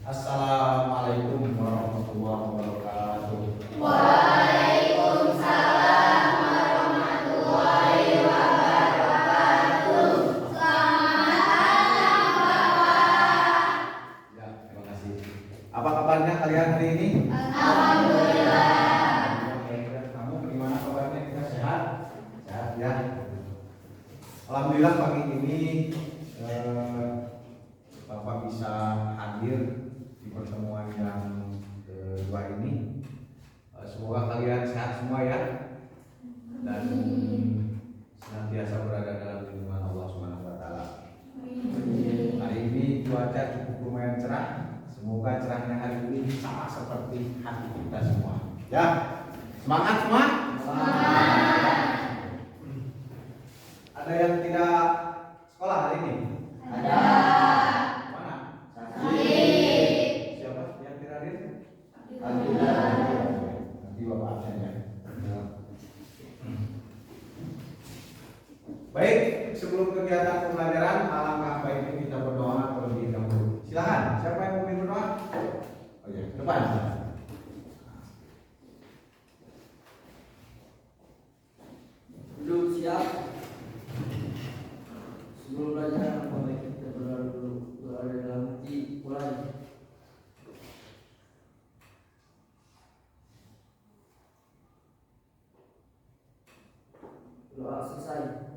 Assalamualaikum warahmatullahi wabarakatuh. Waalaikumsalam warahmatullahi wabarakatuh. Selamat datang Bapak. Ya, terima kasih. Apa kabarnya kalian hari ini? Alhamdulillah. Kamu bagaimana kabarnya? Kita sehat? Sehat ya. Alhamdulillah pagi ini Bapak bisa hadir di pertemuan yang kedua ini. Semoga kalian sehat semua ya, dan senantiasa berada dalam lindungan Allah Subhanahu wa taala. Hari ini cuaca cukup lumayan cerah. Semoga cerahnya hari ini sama seperti hati kita semua. Ya. Semangat semua? Semangat. Ada yang tidak sekolah hari ini? Ada. Mana? Sakit. Siapa yang tidak hadir? Alhamdulillah. Nanti Bapak absen ya. Baik, sebelum kegiatan pembelajaran, alangkah baiknya kita berdoa terlebih dahulu. Silakan, siapa yang mau berdoa? Oh ya, ke depan. Duduk siap. Sebelum belajar, baik kita berdoa dulu. Doa dalam hati, mulai. Doa selesai.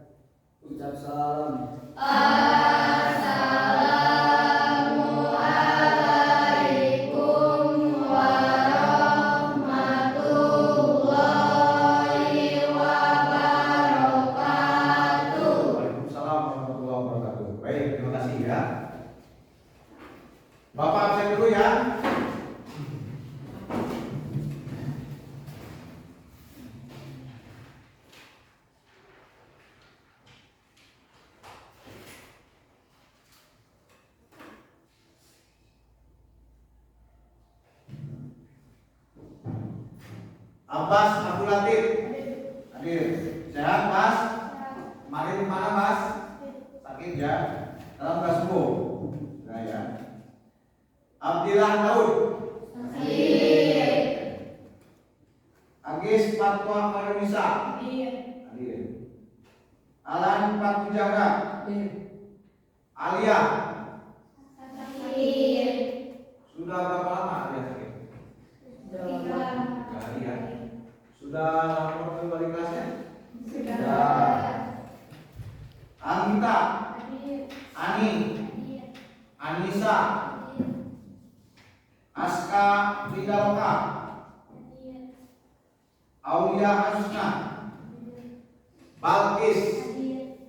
Ucap salam. Assalamualaikum warahmatullahi wabarakatuh. Waalaikumsalam warahmatullahi wabarakatuh. Baik, terima kasih ya. Bapak absen dulu ya. Abbas Abdul Latif. Hadir. Sehat, Mas? Kemarin mana, Mas? Sakit ya? Dalam nggak sembuh? Nah ya. Abdillah Daud. Sakit. Agis Fatwa Marinisa. Hadir. Alan Patujaga. Alia. Sakit. Sudah berapa lama Alia sakit? Tiga. 3 hari ya. Sudah lapor ke wali kelasnya? Sudah. Anita. Hadir. Ani. Hadir. Anissa. Hadir. Aska Vidaloka. Hadir. Aulia Hasna. Balkis. Hadir.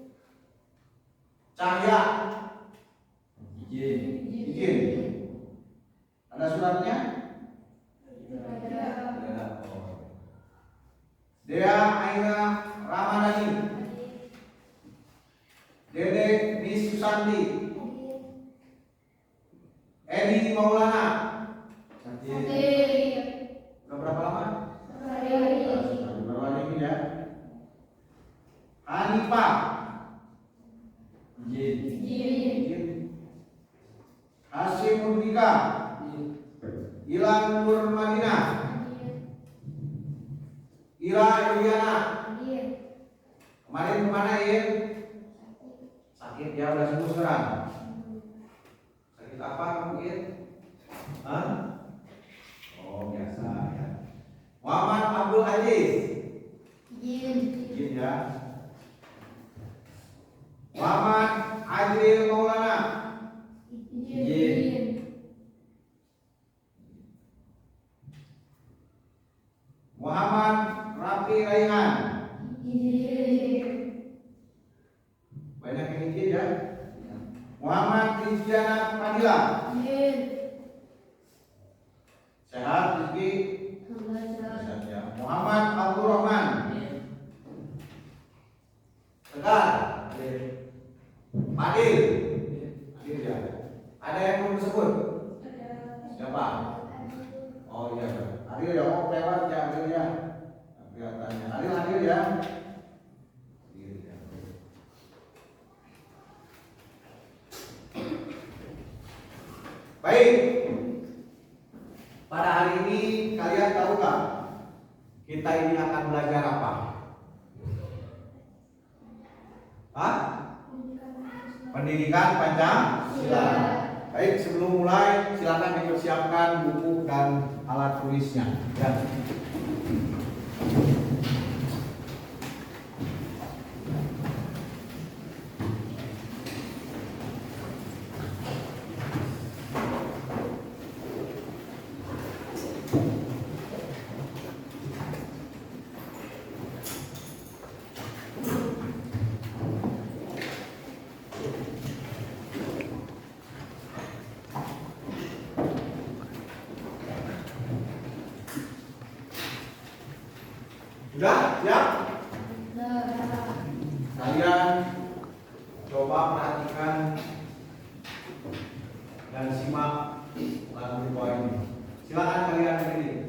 Cahya. Izin. Izin. Ada suratnya? Ada. Ya. Oh. Dea Aina Ramadhani. Hadir. Dede Miss Susanti. Hadir. Edi Maulana. Hadir. Udah berapa lama? Hadir. Baru hari ini ya. Hanifah. Izin. Hadir. Izin. Hasim Murdika. Ilan Nur Madinah. Ira Yuliana. Hadir. Kemarin kemana ya? Sakit ya, udah sembuh sekarang. Sakit apa kamu Ir? Hah? Oh biasa ya. Muhammad Abdul Aziz. Izin. Izin ya. Muhammad Adril Maulana. Izin. Muhammad Rafi Raihan. Izin. Banyak yang izin ya. Muhammad Rizjana Fadila. Izin. Sehat Rizki. Sehat ya. Muhammad Abdul Rahman. Tegar. Fadil. Fadil ya. Ada yang belum disebut? Siapa? Oh iya. Adil ya, oh lewat ya Adil ya. Kelihatannya. Adil ya. Adil ya. Baik. pada hari ini kalian tahu nggak kita ini akan belajar apa? Hah? Pendidikan Pancasila. Baik, sebelum mulai silakan dipersiapkan buku dan alat tulisnya. Ya. Sudah siap? Kalian coba perhatikan dan simak lagu di bawah ini. Silakan kalian berdiri.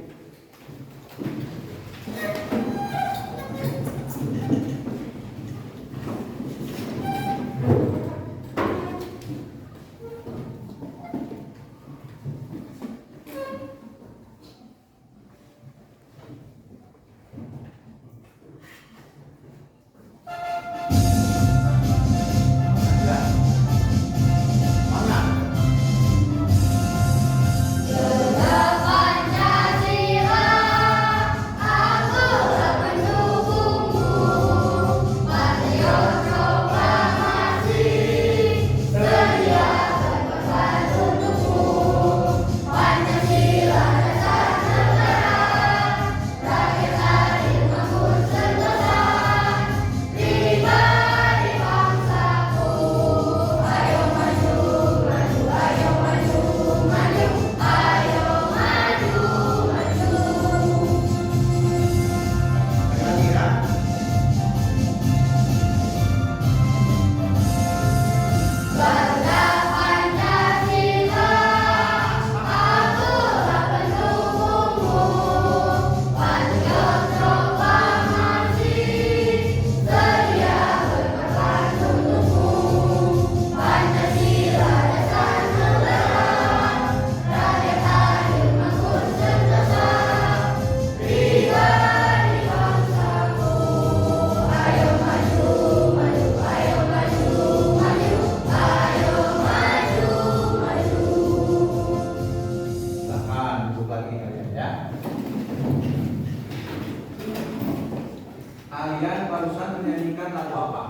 Kalian barusan menyanyikan lagu apa?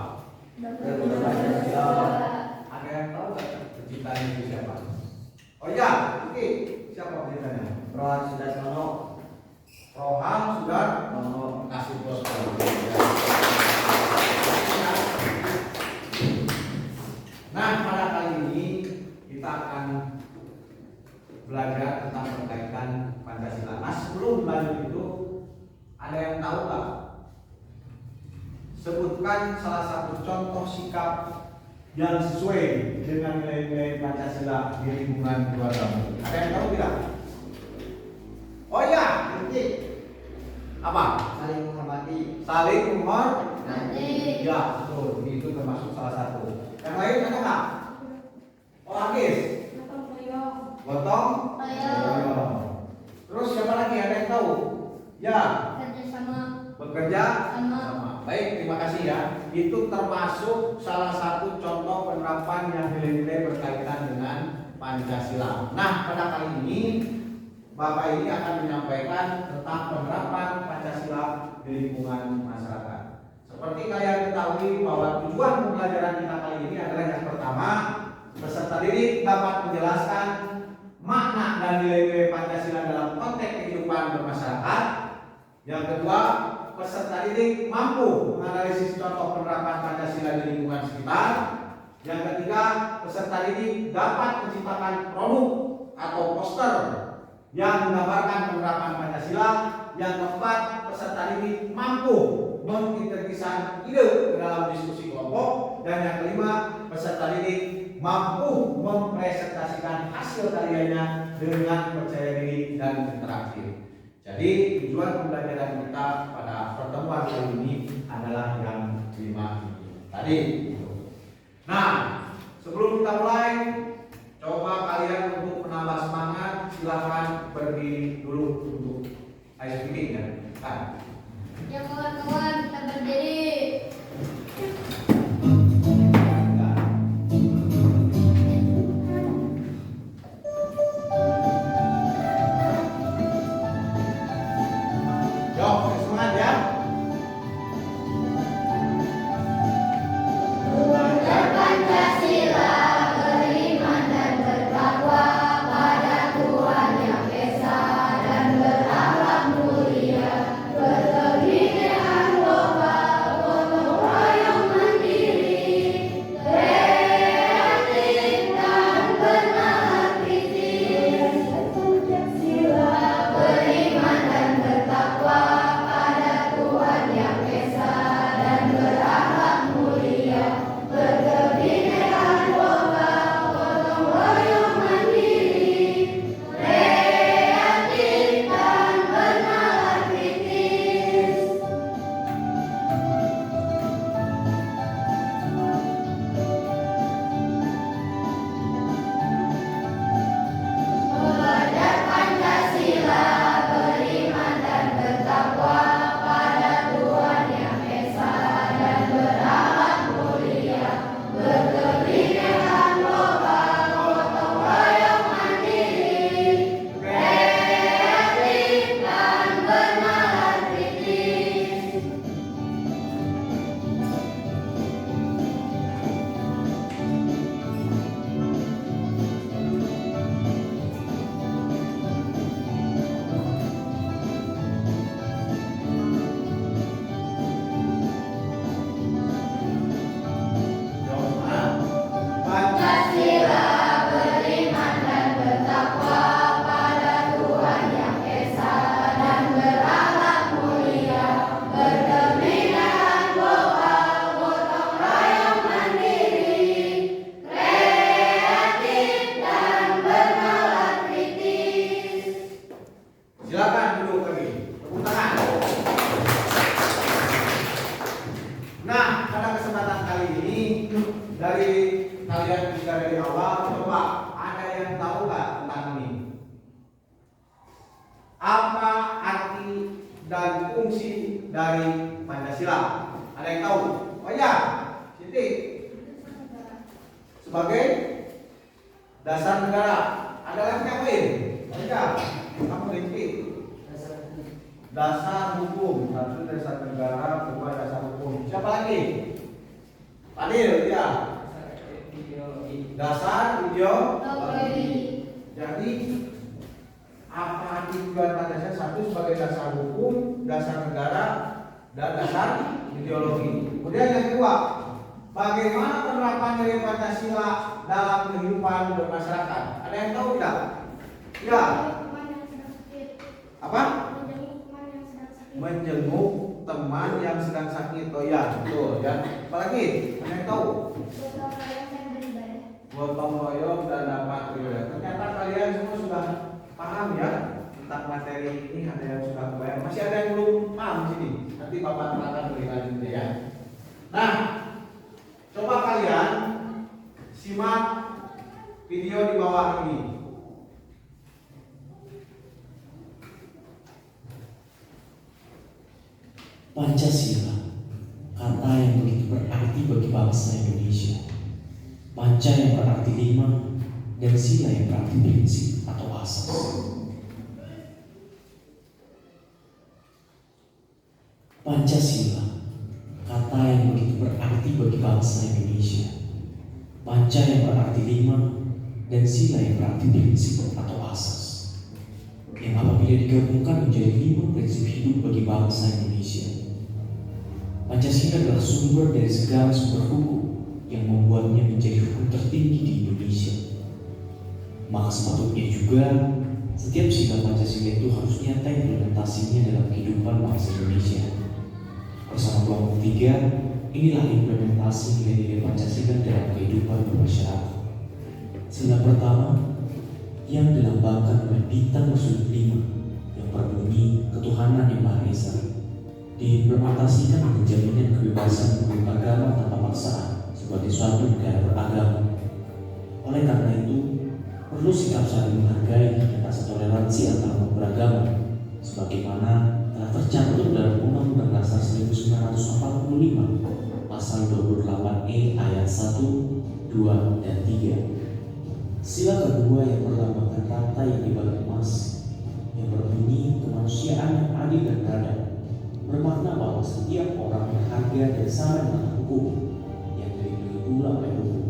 Ada yang tahu nggak penciptanya itu siapa? Oh iya, oke. Siapa penciptanya? Rohan Sudarsono. Rohan sudah kasih bos. Nah, pada kali ini kita akan belajar tentang berkaitan Pancasila. Nah, sebelum lanjut itu, ada yang tahu nggak? Sebutkan salah satu contoh sikap yang sesuai dengan nilai-nilai Pancasila di lingkungan keluarga. Ada yang tahu tidak? Oh iya, nanti apa? Saling menghormati. Saling menghormati. Nanti. Ya, betul. Itu termasuk salah satu. Yang lain ada nggak? Oh, Agis. Gotong. Royong. Terus siapa lagi? Ada yang tahu? Ya. Kerjasama. Bekerja Sama. Baik, terima kasih ya. Itu termasuk salah satu contoh penerapan yang nilai-nilai berkaitan dengan Pancasila. Nah, pada kali ini Bapak ini akan menyampaikan tentang penerapan Pancasila di lingkungan masyarakat. Seperti kalian ketahui bahwa tujuan pembelajaran kita kali ini adalah yang pertama, peserta didik dapat menjelaskan makna dan nilai-nilai Pancasila dalam konteks kehidupan bermasyarakat. Yang kedua, peserta didik mampu menganalisis contoh penerapan Pancasila di lingkungan sekitar. Yang ketiga, peserta didik dapat menciptakan produk atau poster yang menggambarkan penerapan Pancasila. Yang keempat, peserta didik mampu mengintegrasikan ide ke dalam diskusi kelompok. Dan yang kelima, peserta didik mampu mempresentasikan hasil karyanya dengan percaya diri dan interaktif. Jadi tujuan pembelajaran kita pada pertemuan kali ini adalah yang 5 ini tadi. Nah, sebelum kita mulai, coba kalian untuk menambah semangat silakan berdiri dulu untuk ice cream ya. Kan. Ya kawan-kawan, kita berdiri. Yuk, semangat ya. Pancasila beriman dan bertakwa pada Tuhan Yang Esa dan berakhlak mulia, berkebinekaan lokal, gotong royong mandiri, kreatif dan bernalar kritis. Pancasila beriman dan bertakwa pada Tuhan Yang Esa dan berakhlak mulia, berkebinekaan lokal, gotong royong mandiri, kreatif dan bernalar kritis. Mengajar Pancasila beriman dan bertakwa pada Tuhan Yang Esa dan berakhlak mulia, berkebinekaan lokal, gotong royong mandiri, kreatif dan bernalar kritis. Yuk, semangat. Pancasila beriman dan bertakwa pada Tuhan Yang Esa dan berakhlak mulia, berkebinekaan lokal, gotong royong mandiri, kreatif dan bernalar kritis. Silakan duduk lagi. Tepuk tangan. Nah, pada kesempatan kali ini dari kalian juga dari awal, coba ada yang tahu nggak tentang ini? Apa arti dan fungsi dari Pancasila? Ada yang tahu? Oh ya, Siti. Sebagai dasar negara. Ada lagi yang lain? Oh ya, kamu Rizky. Dasar hukum, satu dasar negara, kedua dasar hukum. Siapa lagi? Fadil, ya. Dasar ideologi. Jadi apa arti tujuan Pancasila? Satu sebagai dasar hukum, dasar negara, dan dasar ideologi. Kemudian yang kedua, bagaimana penerapan dari Pancasila dalam kehidupan bermasyarakat? Ada yang tahu tidak? Ya. Apa? Menjenguk teman yang sedang sakit. Oh ya, betul ya. Apalagi? Ada yang tahu? Gotong royong dan dapat beribadah. Ternyata kalian semua sudah paham ya tentang materi ini. Ada yang sudah kebayang. Masih ada yang belum paham di sini. Nanti Bapak terangkan lebih lanjut ya. Nah, coba kalian simak video di bawah ini. Pancasila, kata yang begitu berarti bagi bangsa Indonesia. Panca yang berarti lima, dan sila yang berarti prinsip atau asas. Pancasila, kata yang begitu berarti bagi bangsa Indonesia. Panca yang berarti lima, dan sila yang berarti prinsip atau asas. Yang apabila digabungkan menjadi 5 prinsip hidup bagi bangsa Indonesia. Pancasila adalah sumber dari segala sumber hukum yang membuatnya menjadi hukum tertinggi di Indonesia. Maka sepatutnya juga setiap sila Pancasila itu harus nyata implementasinya dalam kehidupan bangsa Indonesia. Bersama kelompok 3, inilah implementasi nilai-nilai Pancasila dalam kehidupan bermasyarakat. Sila pertama yang dilambangkan oleh bintang bersudut 5 yang berbunyi ketuhanan yang Maha Esa, diimplementasikan dengan jaminan kebebasan memeluk agama tanpa paksaan sebagai suatu negara beragama. Oleh karena itu, perlu sikap saling menghargai dan rasa toleransi antar umat beragama, sebagaimana telah tercantum dalam Undang-Undang Dasar 1945 Pasal 28E ayat 1, 2, dan 3. Sila kedua yang berlambangkan rantai yang dibalut emas, yang berbunyi kemanusiaan yang adil dan beradab, bermakna bahwa setiap orang berharga dan sama dengan hukum yang dilindungi pula oleh hukum.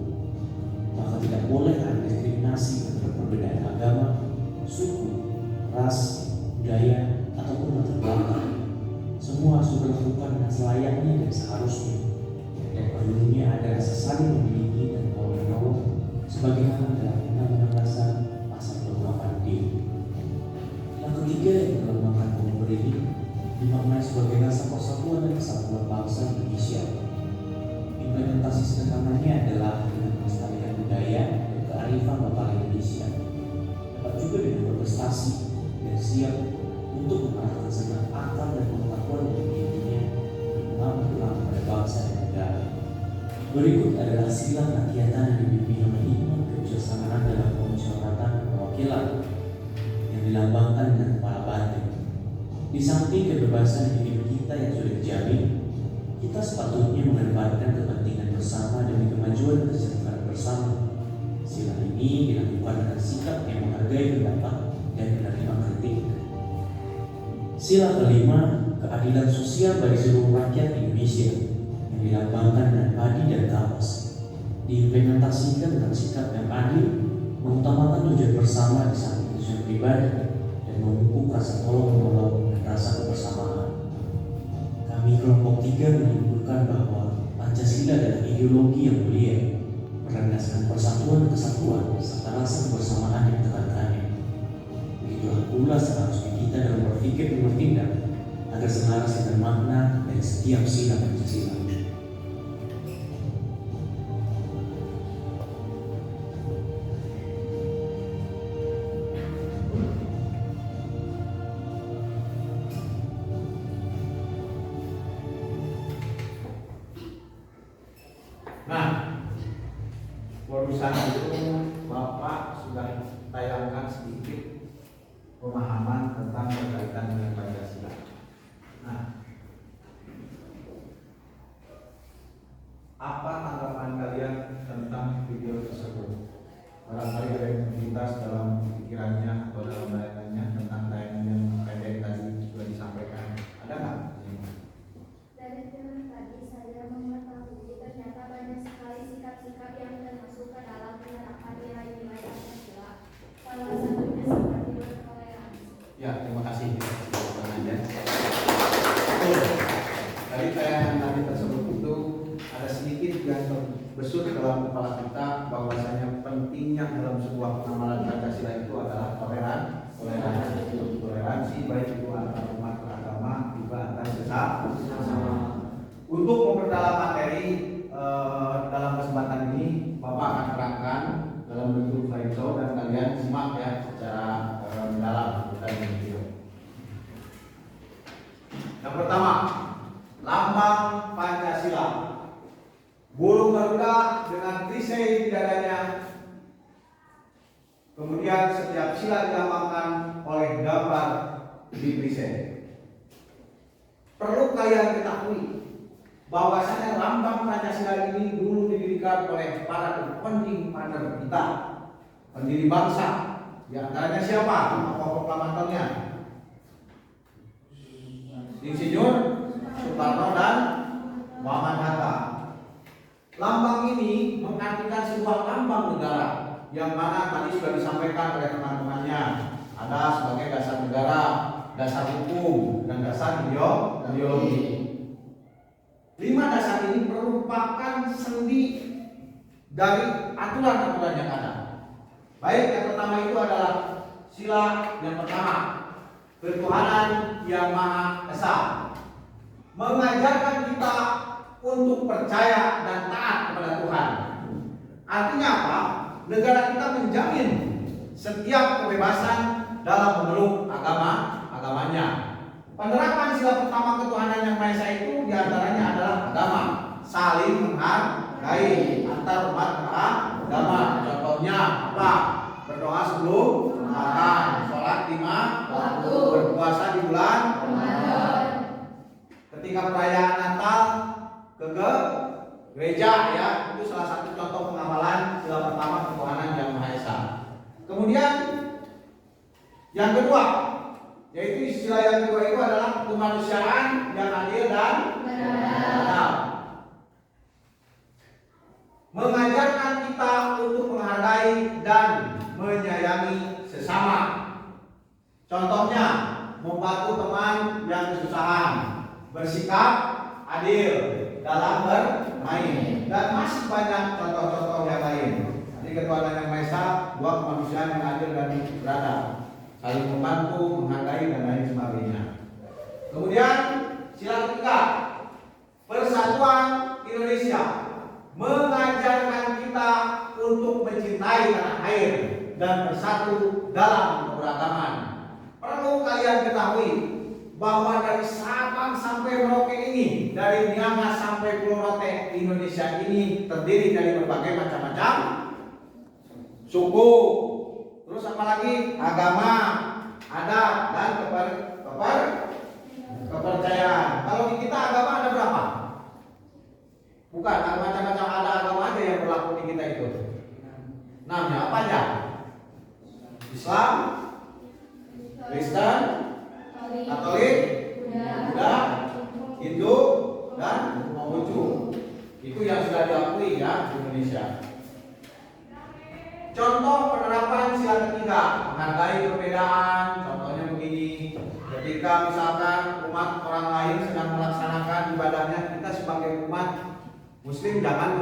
Maka tidak boleh ada diskriminasi terhadap perbedaan agama, suku, ras, budaya, ataupun latar belakang. Semua harus dilakukan dengan selayaknya dan seharusnya, dan perlunya ada rasa saling memiliki dan tolong-menolong sebagaimana dalam Undang-Undang Dasar Pasal 28D. Yang ketiga yang melambangkan komunitas ini dimaknai sebagai rasa persatuan dan kesatuan bangsa Indonesia. Implementasi sederhananya adalah dengan melestarikan budaya dan kearifan lokal Indonesia. Dapat juga dengan berprestasi dan siap untuk mengarahkan segenap akal dan pengetahuan yang dimilikinya berguna pada bangsa dan negara. Berikut adalah sila kerakyatan yang dipimpin oleh hikmat kebijaksanaan dalam pemusyawaratan perwakilan yang dilambangkan dengan kepala banteng. Di samping kebebasan individu kita yang sudah dijamin, kita sepatutnya mengedepankan kepentingan bersama demi kemajuan dan kesejahteraan bersama. Sila ini dilakukan dengan sikap yang menghargai pendapat dan menerima kritik. Sila kelima, keadilan sosial bagi seluruh rakyat Indonesia yang dilambangkan dengan padi dan kapas, diimplementasikan dengan sikap yang adil, mengutamakan tujuan bersama di samping tujuan pribadi, dan memupuk rasa tolong-menolong dan rasa kebersamaan. Kami kelompok 3 menyimpulkan bahwa Pancasila adalah ideologi yang mulia, berlandaskan persatuan dan kesatuan serta rasa kebersamaan yang ditekankannya. Begitulah pula seharusnya kita dalam berpikir dan bertindak agar selaras dengan makna dari setiap sila Pancasila. Nah, barusan itu Bapak sudah tayangkan sedikit pemahaman tentang berkaitan dengan Pancasila. Nah, apa tanggapan kalian tentang video tersebut? Barangkali ada yang terlintas dalam pikirannya atau dalam bayangannya tentang tayangan yang pendek tadi sudah disampaikan. Ada nggak? Dari film tadi saya mengetahui ternyata banyak sekali sikap-sikap yang termasuk ke dalam penerapan nilai-nilai Pancasila. Salah satunya seperti bertoleransi. Ya, terima kasih. Betul. Dari tayangan tadi tersebut itu ada sedikit yang terbesit dalam kepala kita bahwasanya pentingnya dalam sebuah pengamalan Pancasila itu adalah toleransi baik itu antar umat beragama juga antar sesama. Untuk memperdalam materi dalam kesempatan ini Bapak akan terangkan dalam bentuk slideshow dan kalian simak ya secara mendalam tentang video. Yang pertama, lambang Pancasila. Burung Garuda dengan perisai di dadanya. Kemudian setiap sila dilambangkan oleh gambar di perisai. Perlu kalian ketahui bahwasanya lambang Pancasila ini dulu didirikan oleh para founding father kita, pendiri bangsa. Di antaranya siapa? Apa proklamatornya? Insinyur Soekarno dan Muhammad Hatta. Lambang ini mengartikan sebuah lambang negara yang mana tadi sudah disampaikan oleh teman-temannya. Ada sebagai dasar negara, dasar hukum, dan dasar ideologi. 5 dasar ini merupakan sendi dari aturan-aturan yang ada. Baik, yang pertama itu adalah sila yang pertama, ketuhanan yang Maha Esa, mengajarkan kita untuk percaya dan taat kepada Tuhan. Artinya apa? Negara kita menjamin setiap kebebasan dalam memeluk agamanya. Penerapan sila pertama ketuhanan yang Maha Esa itu diantaranya adalah agama, saling menghargai antar umat beragama. Contohnya apa? Berdoa sebelum makan, sholat 5 waktu, berpuasa di bulan Ramadan. Ketika perayaan Natal ke gereja ya, itu salah satu contoh pengamalan sila pertama ketuhanan Yang Maha Esa. Kemudian yang kedua, yaitu istilah yang kedua itu adalah kemanusiaan yang adil dan benar. Mengajarkan kita untuk menghargai dan menyayangi sesama. Contohnya, membantu teman yang kesusahan, bersikap adil dalam bermain, dan masih banyak contoh-contoh yang lain. Jadi ketuhanan Yang Maha Esa, dua kemanusiaan yang adil dan beradab, saling membantu, menghargai dan lain sebagainya. Kemudian sila ketiga, persatuan Indonesia, mengajarkan kita untuk mencintai tanah air dan bersatu dalam keberagaman. Perlu kalian ketahui bahwa dari Sabang sampai Merauke ini, dari Niaga sampai Pulau Rote, Indonesia ini terdiri dari berbagai macam-macam suku, terus apalagi agama, adat, dan kepercayaan. Kalau di kita agama ada berapa? Bukan, ada macam-macam, ada agama aja yang berlaku di kita itu. Namanya apa aja? Islam, Kristen, Katolik, Buddha, Hindu, dan Konghucu. Itu yang sudah diakui ya di Indonesia. Contoh penerapan sila ketiga, menghargai perbedaan. Contohnya begini, ketika misalkan umat orang lain sedang melaksanakan ibadahnya, kita sebagai umat Muslim jangan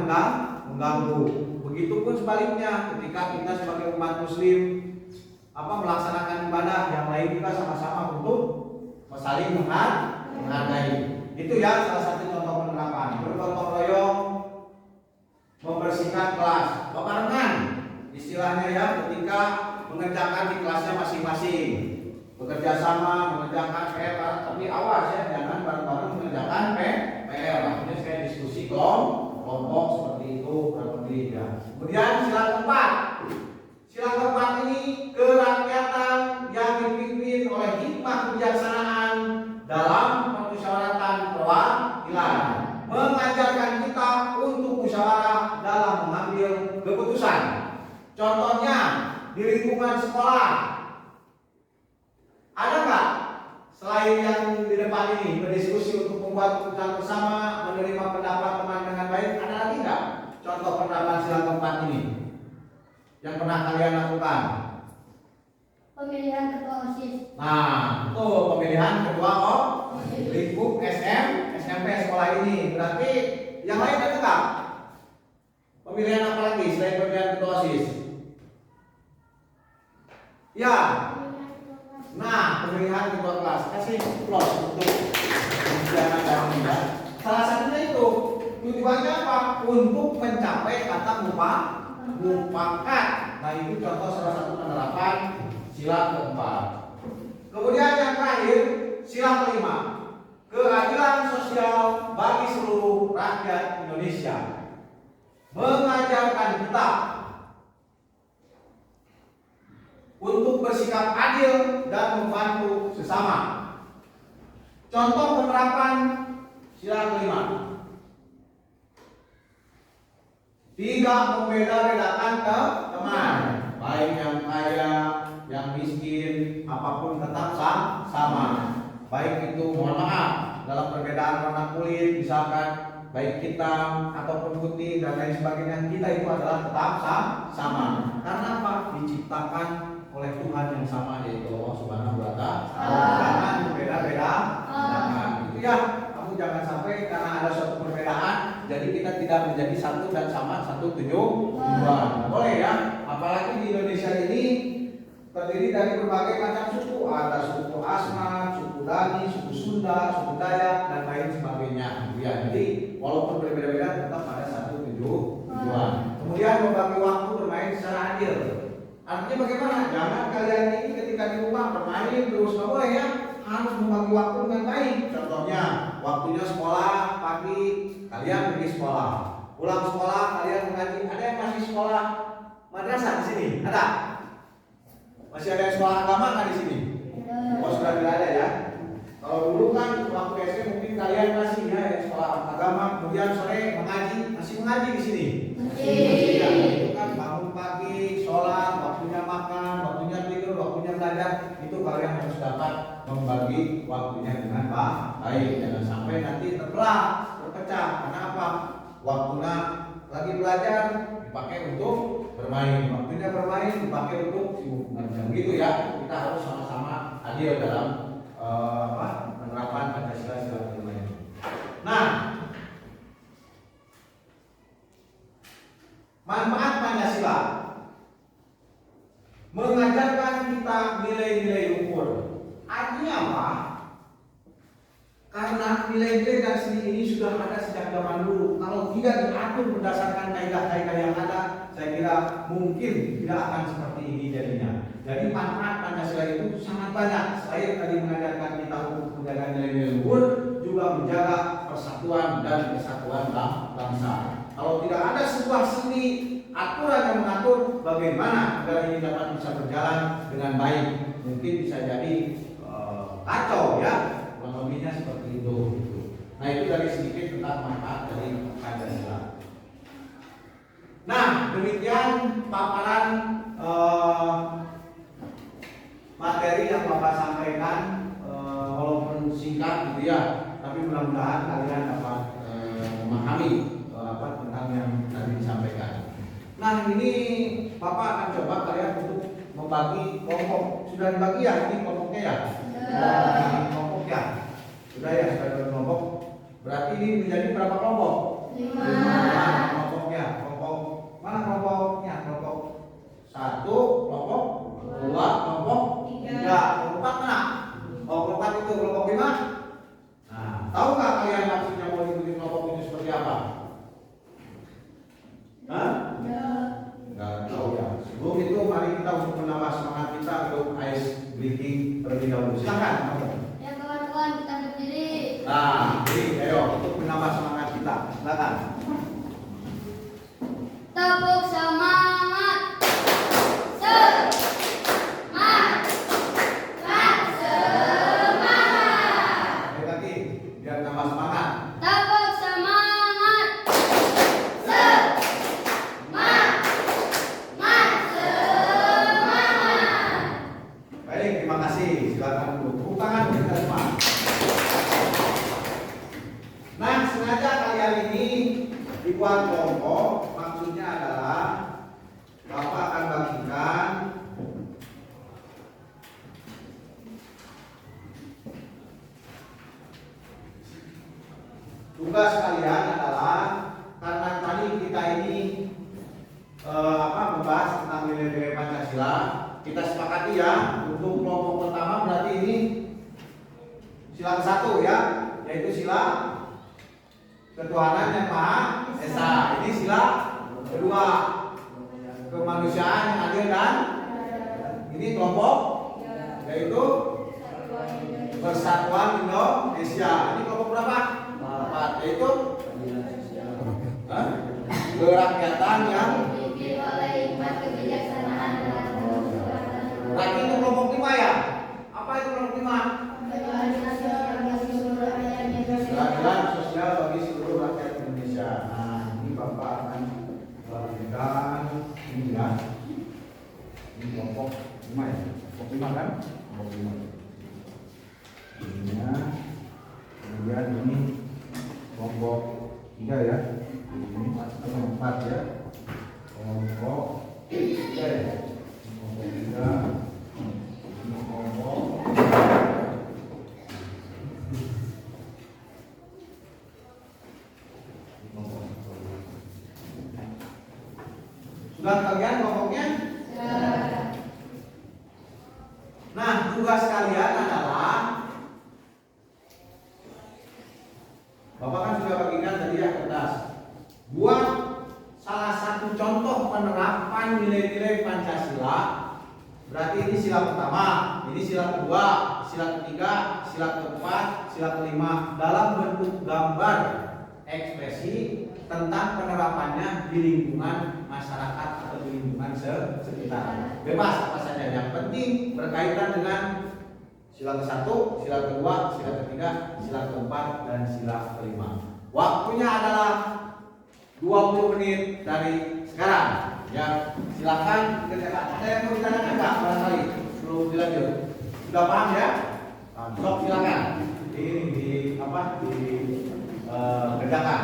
mengganggu. Begitupun sebaliknya, ketika kita sebagai umat Muslim melaksanakan ibadah, yang lain juga sama-sama untuk saling menghargai. Itu ya salah satu contoh penerapan. Bergotong royong, membersihkan kelas, barengan. Istilahnya ya, ketika mengerjakan di kelasnya masing-masing, bekerja sama mengerjakan PR, tapi awas ya, jangan bareng-bareng mengerjakan PR. Maksudnya saya diskusi kelompok seperti itu kurang lebih ya. Kemudian sila keempat. Sila keempat ini kerakyatan yang dipimpin oleh hikmah kebijaksanaan dalam permusyawaratan perwakilan, mengajarkan kita untuk musyawarah dalam mengambil keputusan. Contohnya di lingkungan sekolah, ada nggak selain yang di depan ini berdiskusi untuk membuat keputusan bersama, menerima pendapat teman dengan baik, ada lagi nggak contoh penerapan sila keempat ini yang pernah kalian lakukan? Pemilihan ketua OSIS. Nah, itu pemilihan ketua lingkup SMP sekolah ini. Berarti yang lain ada nggak? Pemilihan apa lagi selain pemilihan ketua OSIS? Ya. Nah, pemilihan ketua kelas. Kasih plus untuk pemilihan agama ya. Salah satunya itu tujuannya apa? Untuk mencapai kata mufakat. Nah, itu contoh salah satu penerapan sila keempat. Kemudian yang terakhir, sila kelima, keadilan sosial bagi seluruh rakyat Indonesia, mengajarkan kita untuk bersikap adil dan membantu sesama. Contoh penerapan sila kelima, tidak membeda-bedakan ke teman, baik yang kaya, yang miskin, apapun tetap sama. Baik itu, mohon maaf, dalam perbedaan warna kulit, misalkan baik hitam ataupun putih dan lain sebagainya, kita itu adalah tetap sama. Karena apa? Diciptakan oleh Tuhan yang sama, yaitu Allah Subhanahu wa Ta'ala. Jangan berbeda-beda. Itu ya, kamu jangan sampai karena ada suatu perbedaan, jadi kita tidak menjadi satu dan sama satu tujuan. Boleh ya? Apalagi di Indonesia ini terdiri dari berbagai macam suku. Ada suku Asmat, suku Dani, suku Sunda, suku Dayak, dan lain sebagainya. Ya, jadi walaupun berbeda-beda tetap ada satu tujuan. Kemudian membagi waktu bermain secara adil. Artinya bagaimana? Jangan kalian ini ketika di rumah bermain terus, nggak boleh ya. Harus membagi waktu dengan baik. Contohnya, waktunya sekolah pagi, kalian pergi sekolah. Pulang sekolah kalian mengaji. Ada yang masih sekolah madrasah di sini? Ada? Masih ada yang sekolah agama nggak di sini? Oh, sudah tidak ada ya. Kalau dulu kan waktu SD mungkin kalian masih ya yang sekolah agama, kemudian sore mengaji, masih mengaji di sini. Ya, itu kan bangun pagi, sholat, waktunya makan, waktunya tidur, waktunya belajar. Itu kalian harus dapat membagi waktunya dengan baik. Jangan sampai nanti terbelah, terpecah. Karena apa? Waktunya lagi belajar dipakai untuk bermain, waktunya bermain dipakai untuk sibuk. Nah, begitu ya. Kita harus sama-sama adil dalam penerapan Pancasila sila kelima ini. Nah, manfaat Pancasila mengajarkan kita nilai-nilai luhur. Artinya apa? Karena nilai-nilai dan seni ini sudah ada sejak zaman dulu. Kalau tidak diatur berdasarkan kaidah-kaidah yang ada, saya kira mungkin tidak akan seperti ini jadinya. Jadi manfaat Pancasila itu sangat banyak. Selain tadi mengajarkan kita untuk menjaga nilai-nilai luhur, juga menjaga persatuan dan kesatuan bangsa. Kalau tidak ada sebuah seni aturan yang mengatur bagaimana negara ini dapat bisa berjalan dengan baik, mungkin bisa jadi kacau ya. Ekonominya seperti itu. Nah, itu dari sedikit tentang manfaat dari Pancasila. Nah, demikian paparan materi yang Bapak sampaikan, walaupun singkat gitu ya, tapi mudah-mudahan kalian dapat memahami tentang yang tadi disampaikan. Nah, ini Bapak akan coba kalian untuk membagi kelompok. Sudah dibagi ya ini kelompoknya ya? Kelompok ya. Sudah ya, sudah berkelompok. Berarti ini menjadi berapa kelompok? 5 kelompoknya. Kelompok mana kelompoknya? Kelompok 1, kelompok 2, kelompok 3, kelompok 4 mana? Oh, kelompok 4 itu kelompok 5. Nah, tahu nggak kalian maksudnya mau ikuti kelompok itu seperti apa? Hah? Nggak tahu ya. Sebelum itu mari kita untuk menambah semangat kita untuk ice breaking terlebih dahulu. Silakan. Ya kawan-kawan, kita berdiri. Nah, jadi ayo untuk menambah semangat kita. Silakan. Tepuk semangat. Semangat. Semangat. Ayo lagi, biar tambah semangat. Tepuk semangat. Semangat. Semangat. Baik, terima kasih. Silakan dulu. Tepuk tangan kita semua. Nah, sengaja kalian ini dibuat kelompok. Maksudnya adalah Bapak akan bagikan tugas kalian adalah, karena tadi kita ini membahas tentang nilai-nilai Pancasila. Kita sepakati ya, untuk kelompok pertama berarti ini sila ke-1 ya, yaitu sila ketuhanan yang Maha Esa. Ini sila kedua, kemanusiaan yang adil dan ini kelompok yaitu Persatuan Indonesia. Ini kelompok berapa? 4, yaitu kerakyatan yang Dipimpin oleh hikmat kebijaksanaan dan berarti itu kelompok 5 ya. Apa itu kelompok 5? Keadilan sosial bagi seluruh rakyat Indonesia. Nah, ini Bapak akan berikan ini ya. Ini kelompok 5 ya. Kelompok 5 kan? Kelompok 5. Ininya. Kemudian ini kelompok 3 ya. Ini 4 ya. Kelompok 3 ya. Kelompok 3. Ini kelompok sudah kalian kelompoknya? Nah, tugas kalian adalah Bapak kan sudah bagikan tadi ya kertas. Buat salah satu contoh penerapan nilai-nilai Pancasila. Berarti ini sila pertama, ini sila kedua, sila ketiga, sila keempat, sila kelima dalam bentuk gambar ekspresi tentang penerapannya di lingkungan masyarakat atau di lingkungan sekitar. Bebas apa saja, yang penting berkaitan dengan sila ke-1, sila ke-2, sila ke-3, sila ke-4, dan sila ke-5. Waktunya adalah 20 menit dari sekarang. Ya, silakan dikerjakan. Ada yang mau ditanyakan nggak barangkali sebelum dilanjut? Sudah paham ya? Sok silakan. Ini kerjakan.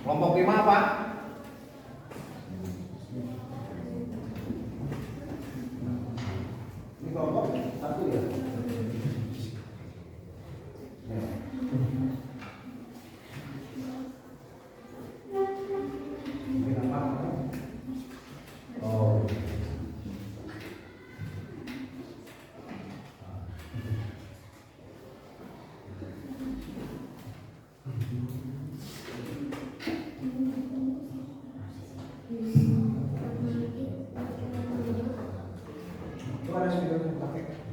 Kelompok 5 apa? Ini kelompok 1 ya? Ini apa? Oh. Itu ada video yang pakai.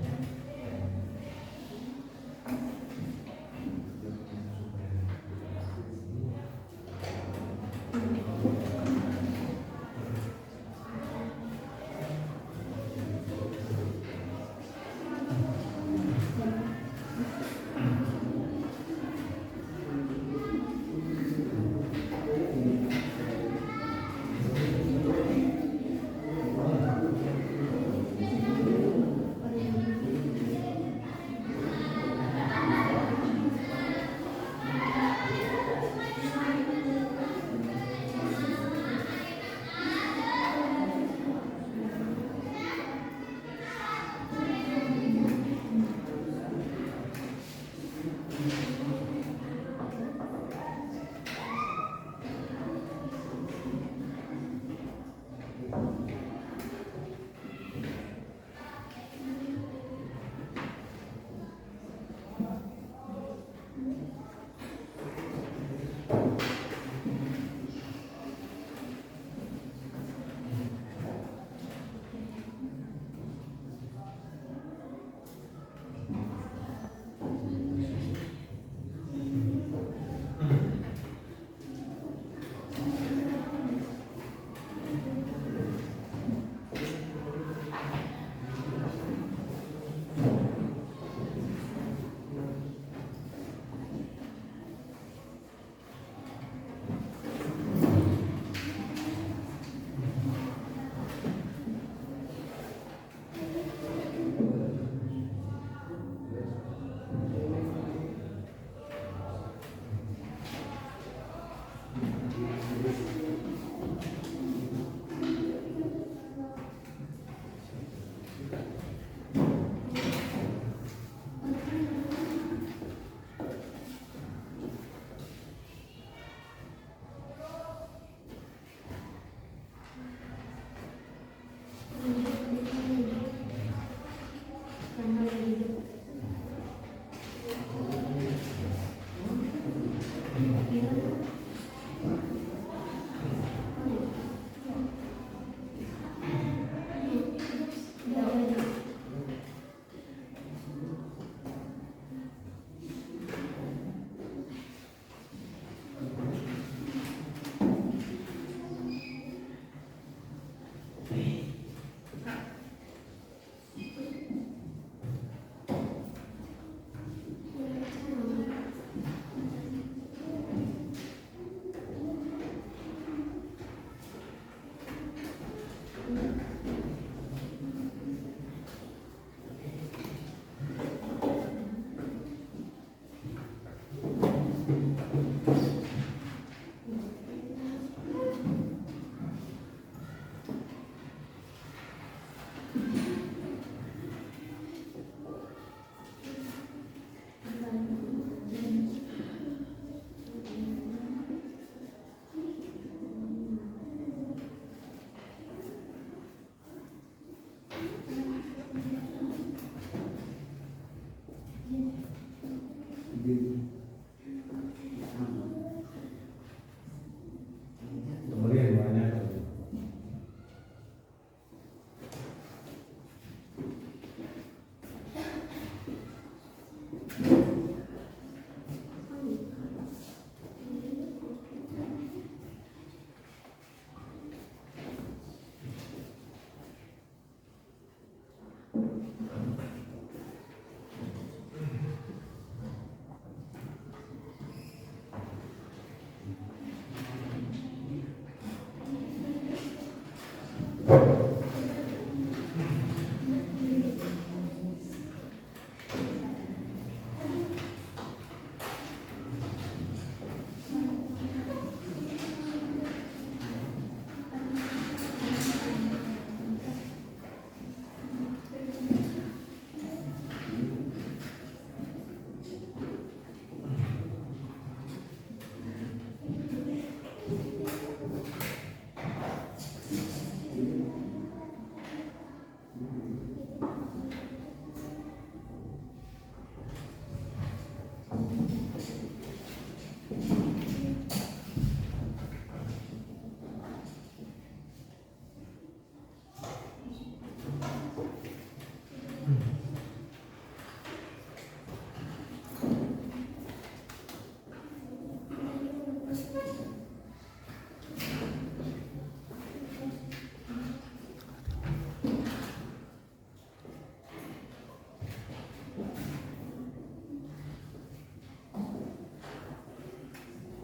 Kemudian banyak.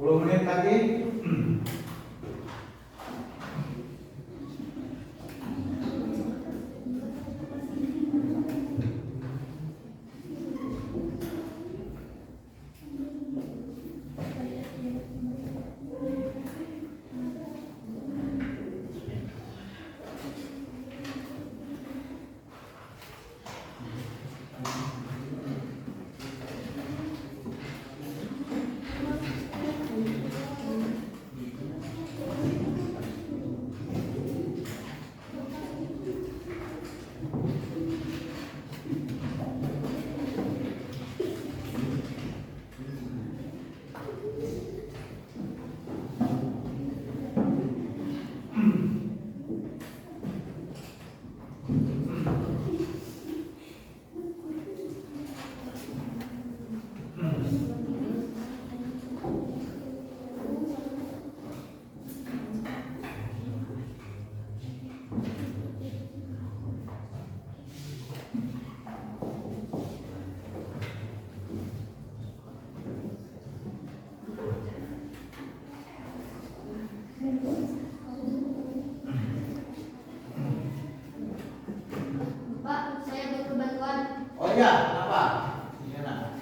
Menit lagi. Pak, saya butuh bantuan. Oh iya, kenapa? Gimana?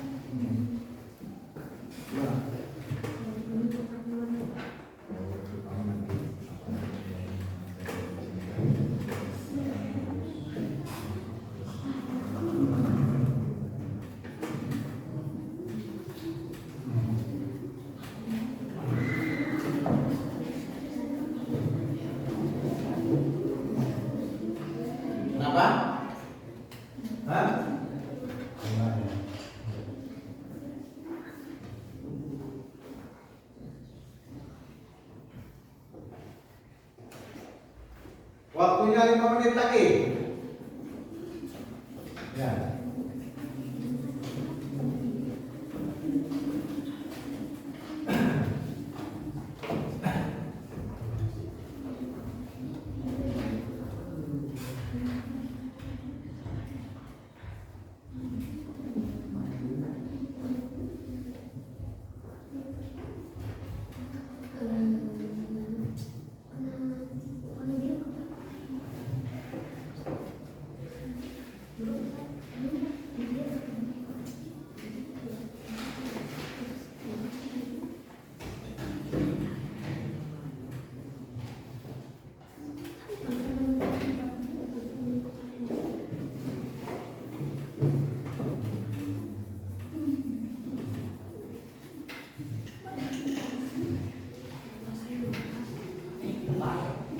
Kenapa? Hah? Waktunya 5 menit lagi. Ya.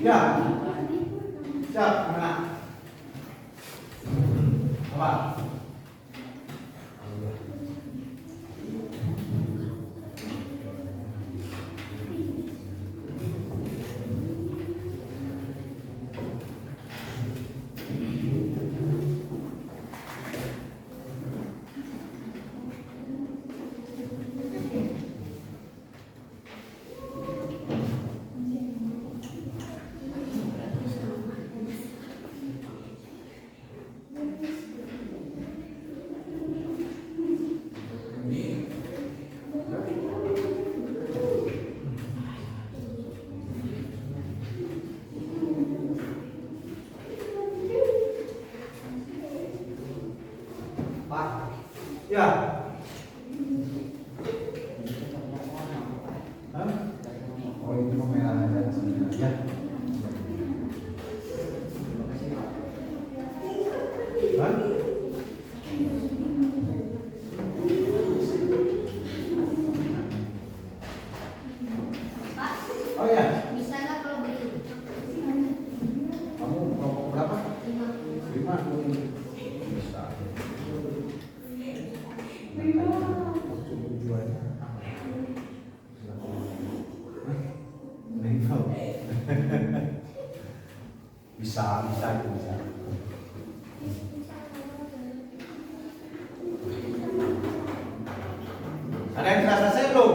Ya. Siap, mana? Apa? Pak. Ya. Hah? Oh itu merah aja sebenarnya. Ya. Hah? Pak, Oh ya. bisa nggak kalau beli? Kamu kelompok berapa? 50. 5. Bisa. Tujuannya apa? Bisa itu bisa. Ada yang sudah selesai belum?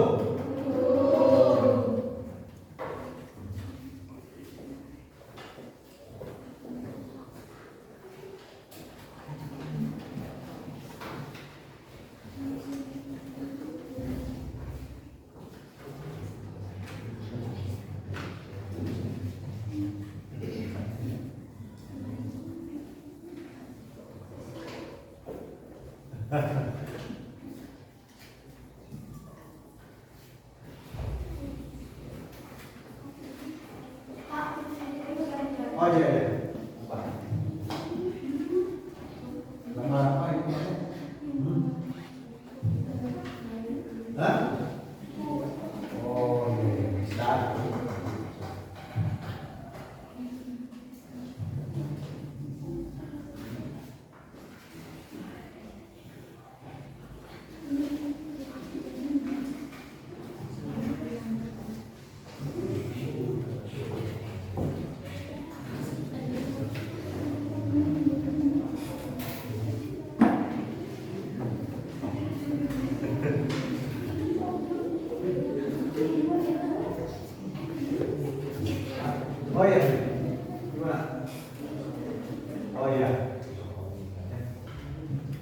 Oh iya, iya. Apa? Gambar apa itu? Hah? Oh iya, bisa. Oh iya, gimana? Oh iya.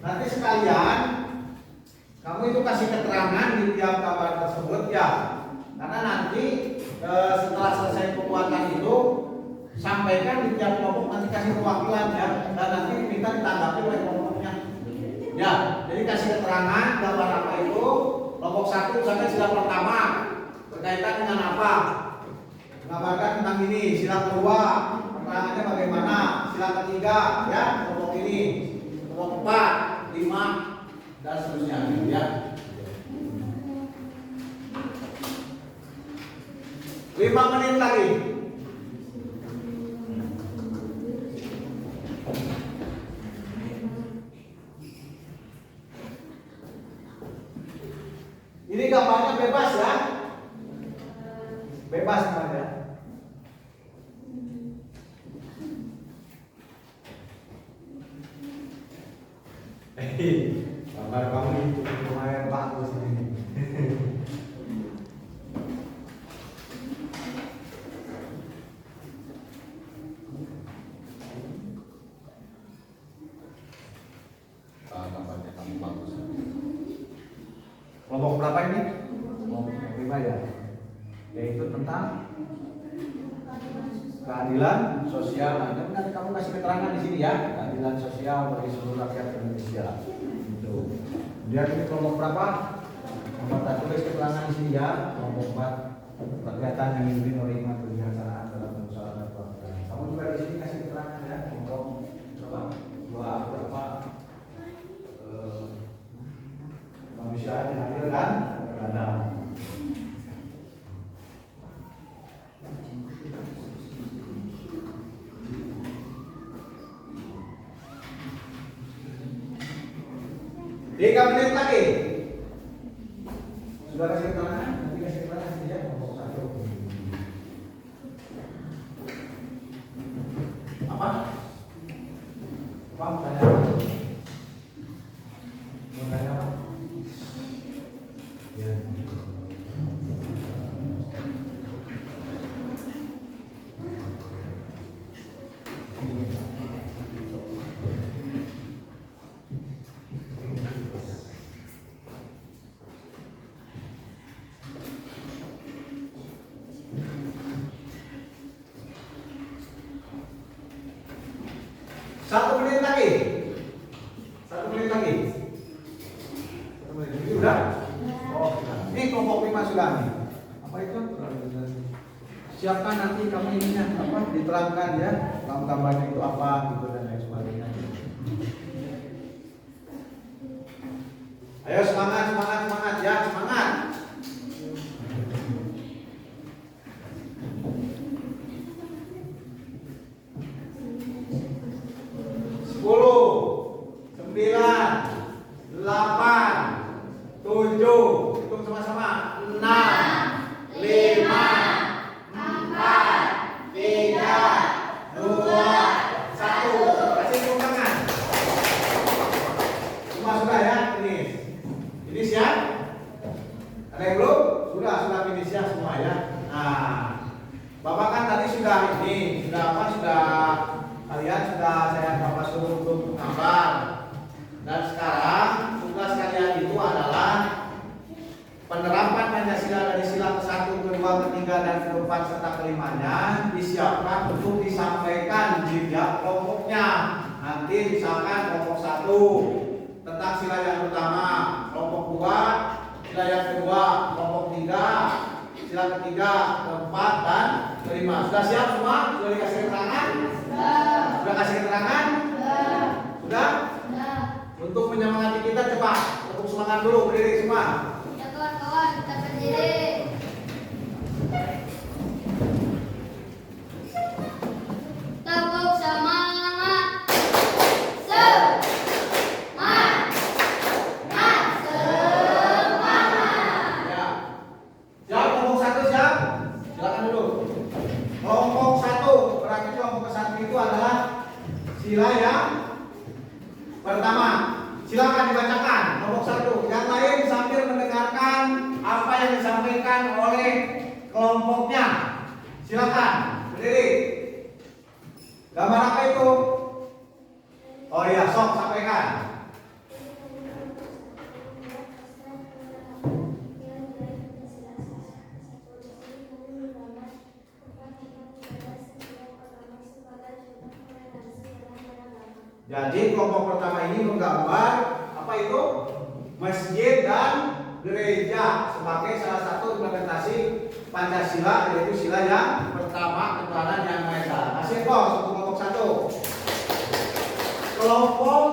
Nanti sekalian, kamu itu kasih keterangan di tiap kabar tersebut ya. Karena nanti setelah selesai pembuatan itu, sampaikan di tiap kelompok nanti kasih perwakilan ya. Dan nanti minta ditanggapi oleh kelompoknya. Ya, jadi kasih keterangan gambar apa itu. Kelompok 1 misalnya sila pertama berkaitan dengan apa? Mengabarkan tentang ini. Sila kedua, keterangannya bagaimana? Sila ketiga, ya kelompok ini. Kelompok 4, 5, dan seterusnya. Ya. 5 menit lagi. Ini gambarnya bebas ya. Bebas namanya. Gambar kamu itu lumayan bagus ini. Gambarnya kamu bagus. Kelompok berapa ini? Kelompok 5 ya. Yaitu tentang keadilan sosial. Nanti kamu kasih keterangan di sini ya, keadilan sosial bagi seluruh rakyat Indonesia. Itu. Kemudian ini kelompok berapa? Nomor 1 tulis keterangan di sini ya. Kelompok 4 kegiatan yang dipimpin oleh Iman kebijaksanaan dalam pengusahaan dan pelaksanaan. Kamu juga di sini kasih keterangan ya. Kelompok berapa? Manusia yang adil dan beradab. 3 menit lagi. Sudah kasih keterangan? Nanti kasih keterangan saja kelompok 1. Apa? Apa mau tanya apa? Mau tanya apa? Ya. Satu menit lagi. 1 menit lagi. 1 menit. Ini udah? Oh, sudah. Ini kelompok 5 sudah nih. Apa itu? Siapkan nanti kamu ininya apa? Diterangkan ya. Gambarnya itu apa gitu dan lain sebagainya. Ayo semangat, semangat, semangat ya, semangat. 7, hitung sama-sama. 6, 5, 4, 3, 2, 1. Kasih tepuk tangan. Semua sudah ya? Ini siap? Ada yang belum? Sudah finish ya semua ya. Nah, Bapak kan tadi sudah kalian sudah saya Bapak suruh untuk gambar. Dan sekarang tugas kalian itu adalah penerapan Pancasila dari sila ke-1, ke-2, ke-3, dan ke-4 serta ke-5-nya disiapkan untuk disampaikan di kelompoknya. Nanti misalkan kelompok 1 tentang sila yang pertama, kelompok 2 sila yang kedua, kelompok 3 sila ketiga, ke-4 dan ke-5. Sudah siap semua? Sudah dikasih keterangan? Sudah kasih keterangan? Sudah? Untuk menyemangati kita cepat, untuk semangat dulu, berdiri semua. Ya kawan-kawan, kita berdiri. Tepuk semangat. Semangat. Ya. Siap kelompok 1 siap? Silakan dulu. Kelompok 1, berarti kelompok ke-1 itu adalah sila yang pertama. Silakan dibacakan kelompok 1. Yang lain sambil mendengarkan apa yang disampaikan oleh kelompoknya. Silakan berdiri. Gambar apa itu? Oh iya, sok sampaikan. Jadi kelompok pertama ini menggambar apa itu? Masjid dan gereja sebagai salah satu implementasi Pancasila, yaitu sila yang pertama, ketuhanan yang Maha Esa. Masih bos untuk kelompok 1. Kelompok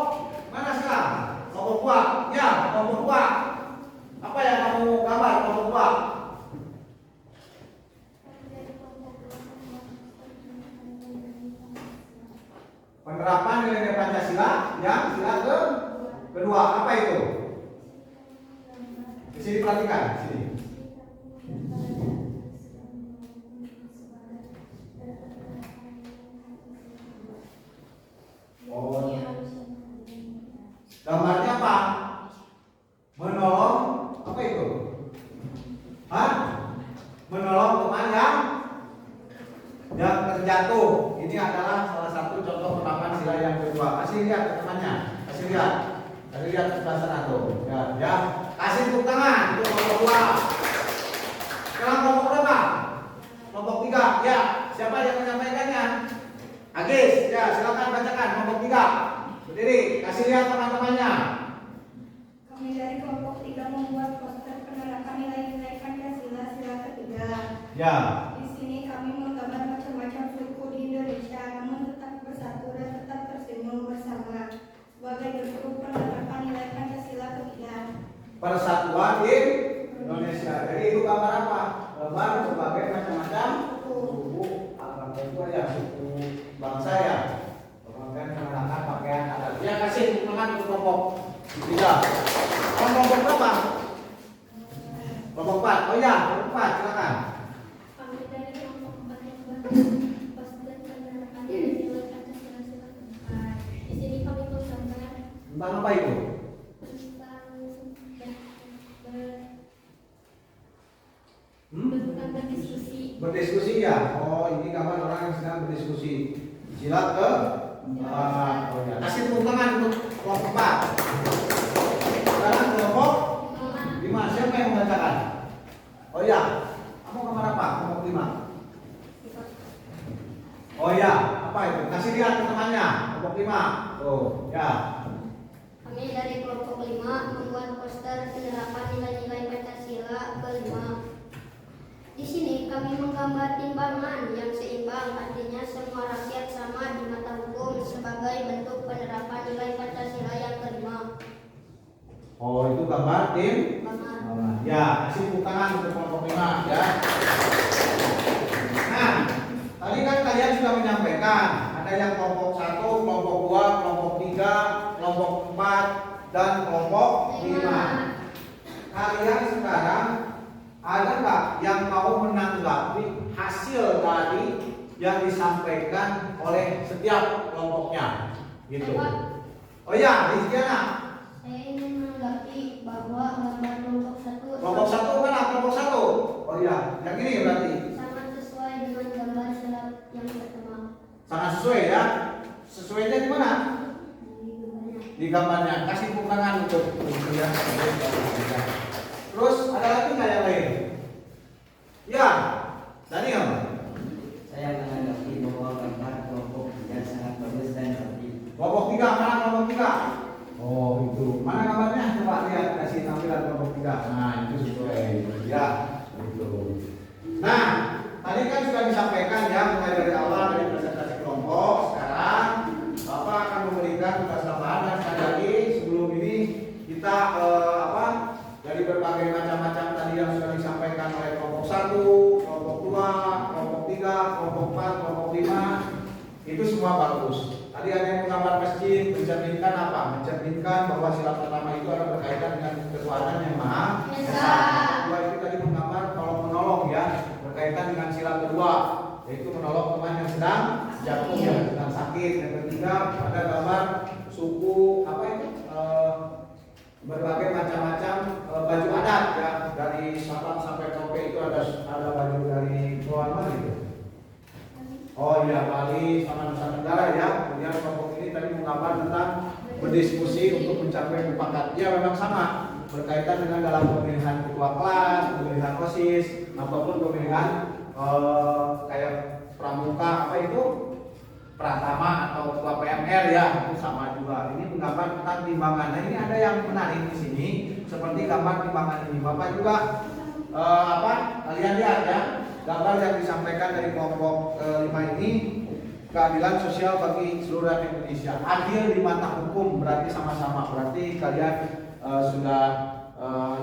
mana sekarang? Kelompok 2. Ya, kelompok 2. Apa yang kamu gambar kelompok 2? Penerapan nilai Pancasila yang sila kedua. Apa itu? Di sini perhatikan, sini. Oh. Gambarnya apa? Menolong apa itu? Hah? Menolong teman yang terjatuh. Ini adalah salah satu contoh penerapan sila yang kedua. Kasih lihat temannya, kasih lihat ke sebelah sana tuh. Ya. Kasih tepuk tangan untuk kelompok 2. Sekarang kelompok berapa? Kelompok 3. Ya, siapa yang menyampaikannya? Agis. Ya, silakan bacakan kelompok 3. Berdiri, kasih lihat teman-temannya. Kami dari kelompok 3 membuat poster penerapan nilai-nilai Pancasila sila ketiga. Ya. Di sini kami menggambar macam-macam suku di Indonesia, namun tetap bersatu dan tetap tersenyum bersama sebagai bentuk penerapan nilai Pancasila ketiga. Persatuan di Indonesia. Jadi itu gambar apa? Gambar sebagai macam-macam suku, apa itu ya, suku bangsa ya. Kemudian menggunakan pakaian adat. Ya, kasih tepuk tangan untuk kelompok 3. Tentang apa itu? Tentang berdiskusi. Berdiskusi ya. Oh, ini gambar orang yang sedang berdiskusi. Sila ke oh ya. Kasih tepuk tangan untuk kelompok 4. Sekarang kelompok 5. Siapa yang membacakan? Oh ya. Kamu gambar apa? Kelompok 5. Oh ya, apa itu? Kasih lihat ke temannya. Kelompok 5. Oh, ya. Kami dari kelompok 5 membuat poster penerapan nilai-nilai Pancasila ke-5. Di sini kami menggambar timbangan yang seimbang, artinya semua rakyat sama di mata hukum sebagai bentuk penerapan nilai Pancasila yang ke-5. Oh, itu gambar tim. Gambar. Ya, kasih tepuk tangan untuk kelompok 5 ya. Nah, tadi kan kalian sudah menyampaikan ada yang kelompok 1, kelompok 2, kelompok 3, kelompok 4 dan kelompok 5. Kalian sekarang ada nggak yang mau menanggapi hasil tadi yang disampaikan oleh setiap kelompoknya? Gitu. Oh ya, Rizkyana. Saya ingin menanggapi bahwa gambar kelompok 1 Kelompok 1 mana? Kelompok 1. Oh iya, yang ini berarti sangat sesuai dengan gambar surat yang pertama. sangat sesuai ya. Sesuainya di mana? Di gambarnya. Di gambarnya. Kasih tepuk tangan untuk kalian. Terus ada lagi nggak yang lain? Ya, Daniel. Saya menanggapi bahwa gambar kelompok 3 sangat bagus dan rapi. Kelompok 3 mana kelompok 3? Oh itu. Mana gambarnya? Coba lihat, kasih tampilan kelompok 3. Nah itu sesuai. Ya, itu. Nah, tadi kan sudah disampaikan ya mulai dari awal dari presentasi kelompok. Sekarang Bapak akan memberikan tugas tambahan dan sekali lagi sebelum ini kita dari berbagai macam-macam tadi yang sudah disampaikan oleh kelompok 1, kelompok 2, kelompok 3, kelompok 4, kelompok 5 itu semua bagus. Tadi ada yang menggambar masjid, mencerminkan apa? Mencerminkan bahwa sila pertama itu ada berkaitan dengan kekuatan yang maha esa. Kedua itu tadi menggambar tolong-menolong ya, berkaitan dengan sila kedua, yaitu menolong teman yang sedang jatuh, yang sedang sakit. Yang ketiga ada gambar suku apa itu? Berbagai macam-macam baju adat ya, dari Sabang sampai Merauke itu ada baju dari Pulau mana itu? Oh iya, Bali sama Nusa Tenggara ya. Kemudian kelompok ini tadi menggambar tentang berdiskusi untuk mencapai mufakat. Ya memang sama, berkaitan dengan dalam pemilihan ketua kelas, pemilihan OSIS, ataupun pemilihan kayak pramuka apa itu? Pratama atau ketua PMR ya, itu sama juga. Ini menggambar tentang timbangan. Nah ini ada yang menarik di sini, seperti gambar timbangan ini. Bapak juga kalian lihat ya, gambar yang disampaikan dari kelompok 5 ini, keadilan sosial bagi seluruh rakyat Indonesia. Adil di mata hukum berarti sama-sama. Berarti kalian sudah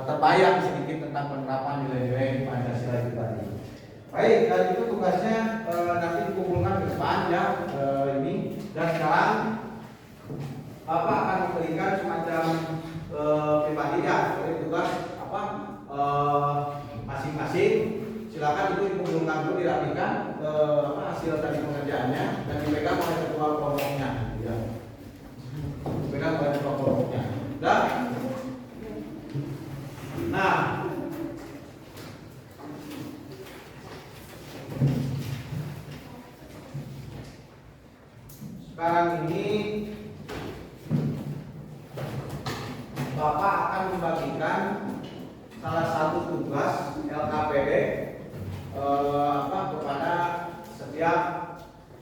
terbayang sedikit tentang penerapan nilai-nilai Pancasila itu tadi. Baik, dan itu tugasnya nanti dikumpulkan ke depan ya ini. Dan sekarang Bapak akan memberikan semacam pribadi ya, jadi tugas masing-masing. Silakan itu dikumpulkan dulu, dirapikan hasil tadi pengerjaannya dan dipegang oleh ketua kelompoknya. Ya. Dipegang oleh ketua kelompoknya. Dan nah. Sekarang ini Bapak akan membagikan salah satu tugas LKPD kepada setiap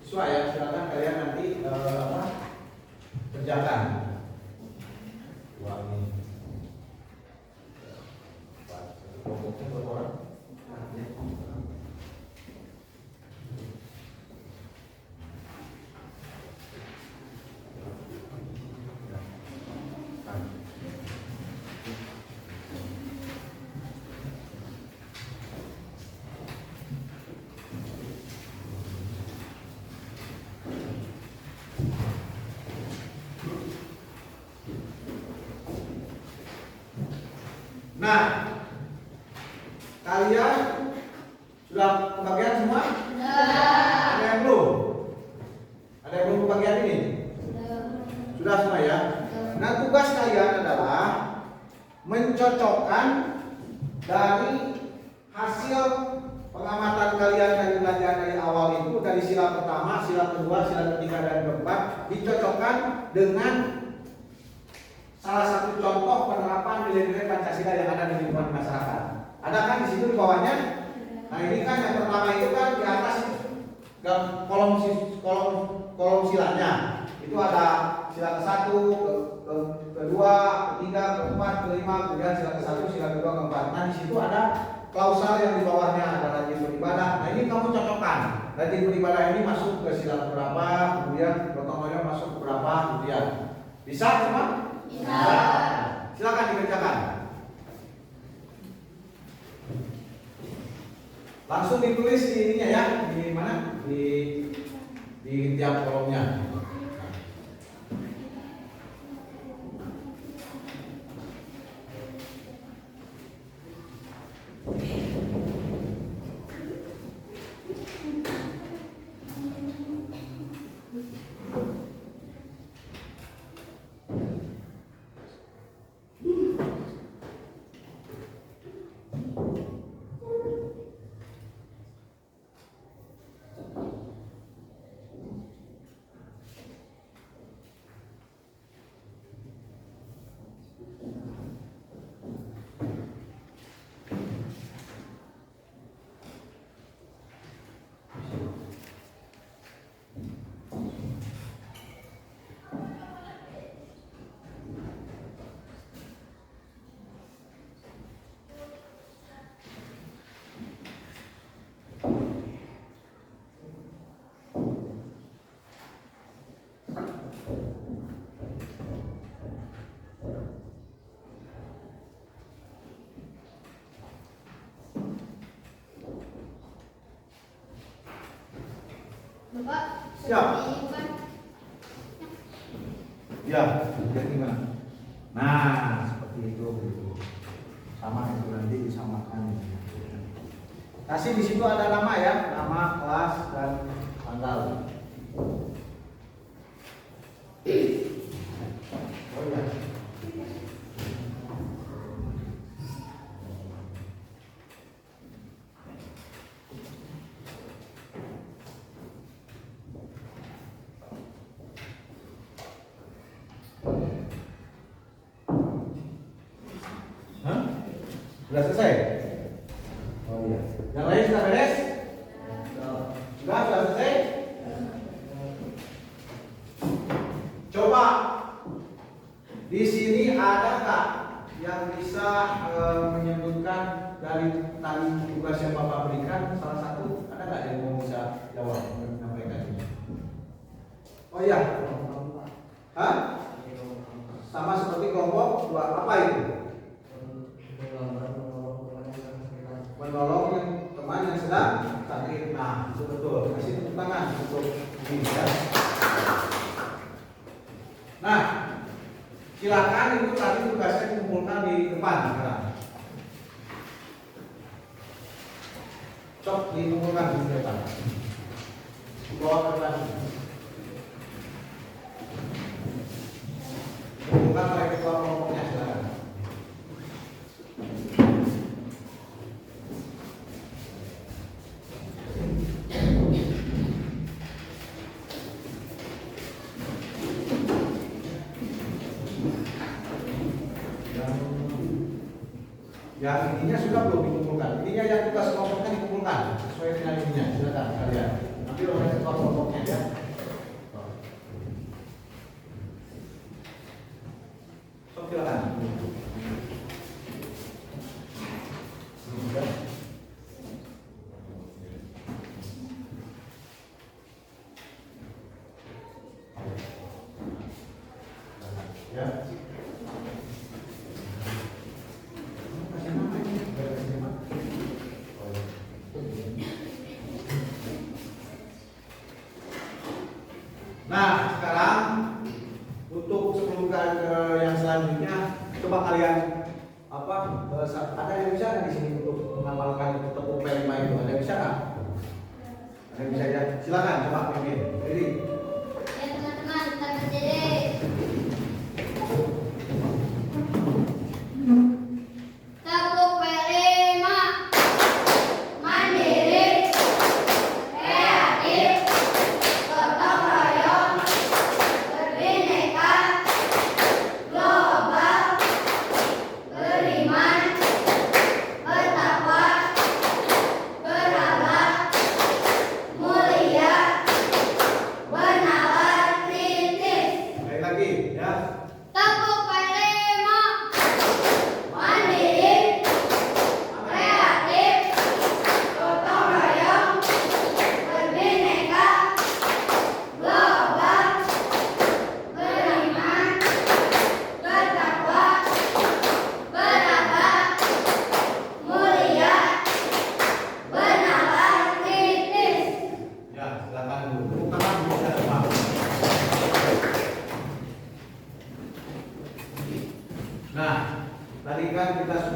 siswa ya. Silakan kalian nanti kerjakan. Wah ini. Kelompoknya berapa orang? Nah, kalian sudah kebagian semua? Ada yang belum? Ada yang belum kebagian ini? Sudah semua ya? Nah, tugas dicocokkan dari hasil pengamatan kalian dari belajar dari awal itu, dari sila pertama, sila kedua, sila ketiga dan keempat, dicocokkan dengan salah satu contoh penerapan nilai-nilai Pancasila yang ada di lingkungan masyarakat. Ada kan di situ di bawahnya? Nah ini kan yang pertama itu kan di atas kolom silanya itu ada sila ke-1, kedua, ketiga, keempat, kelima, kemudian sila ke-1, sila kedua, keempat. Nah di situ ada klausal yang di bawahnya, ada rajin beribadah. Nah ini kamu cocokkan. Rajin beribadah ini masuk ke sila berapa, kemudian gotong royong masuk ke berapa, kemudian bisa cuma? Bisa. Silakan dikerjakan. Langsung ditulis di ininya ya, di mana? Di tiap kolomnya. Bapak, Siap. seperti ini bukan? Ya, jadi gimana? Nah, seperti itu gitu. Sama itu nanti disamakan. Kasih di situ ada nama ya, nama, kelas dan tanggal. Oh ya. Hah? Sudah selesai? Oh iya. Yang lain sudah beres? Sudah selesai? Coba di sini ada nggak yang bisa menyebutkan dari tadi tugas yang Bapak berikan salah satu? Ada nggak yang mau bisa jawab menyampaikan ini? Oh iya. Hah? Sama seperti kelompok dua apa itu? Menolong yang teman yang sedang sakit. Nah, itu betul. Kasih tepuk tangan untuk ini ya. Nah, silakan itu tadi tugasnya dikumpulkan di depan sekarang. Cok dikumpulkan di depan. Bawa ke depan. Kumpulkan oleh ketua kelompoknya silakan. Yang ininya sudah belum dikumpulkan. Ininya yang tugas kelompoknya dikumpulkan sesuai dengan ininya. Silakan kalian. Nanti oleh ketua kelompoknya ya. So, silakan. Ya. Nah, sekarang untuk sebelum ke yang selanjutnya, coba kalian ada yang bisa nggak di sini untuk mengamalkan tepuk P5 itu? Ada yang bisa nggak? Ada yang bisa ya? Silakan coba pimpin. Jadi, Ya teman-teman, kita kerja deh.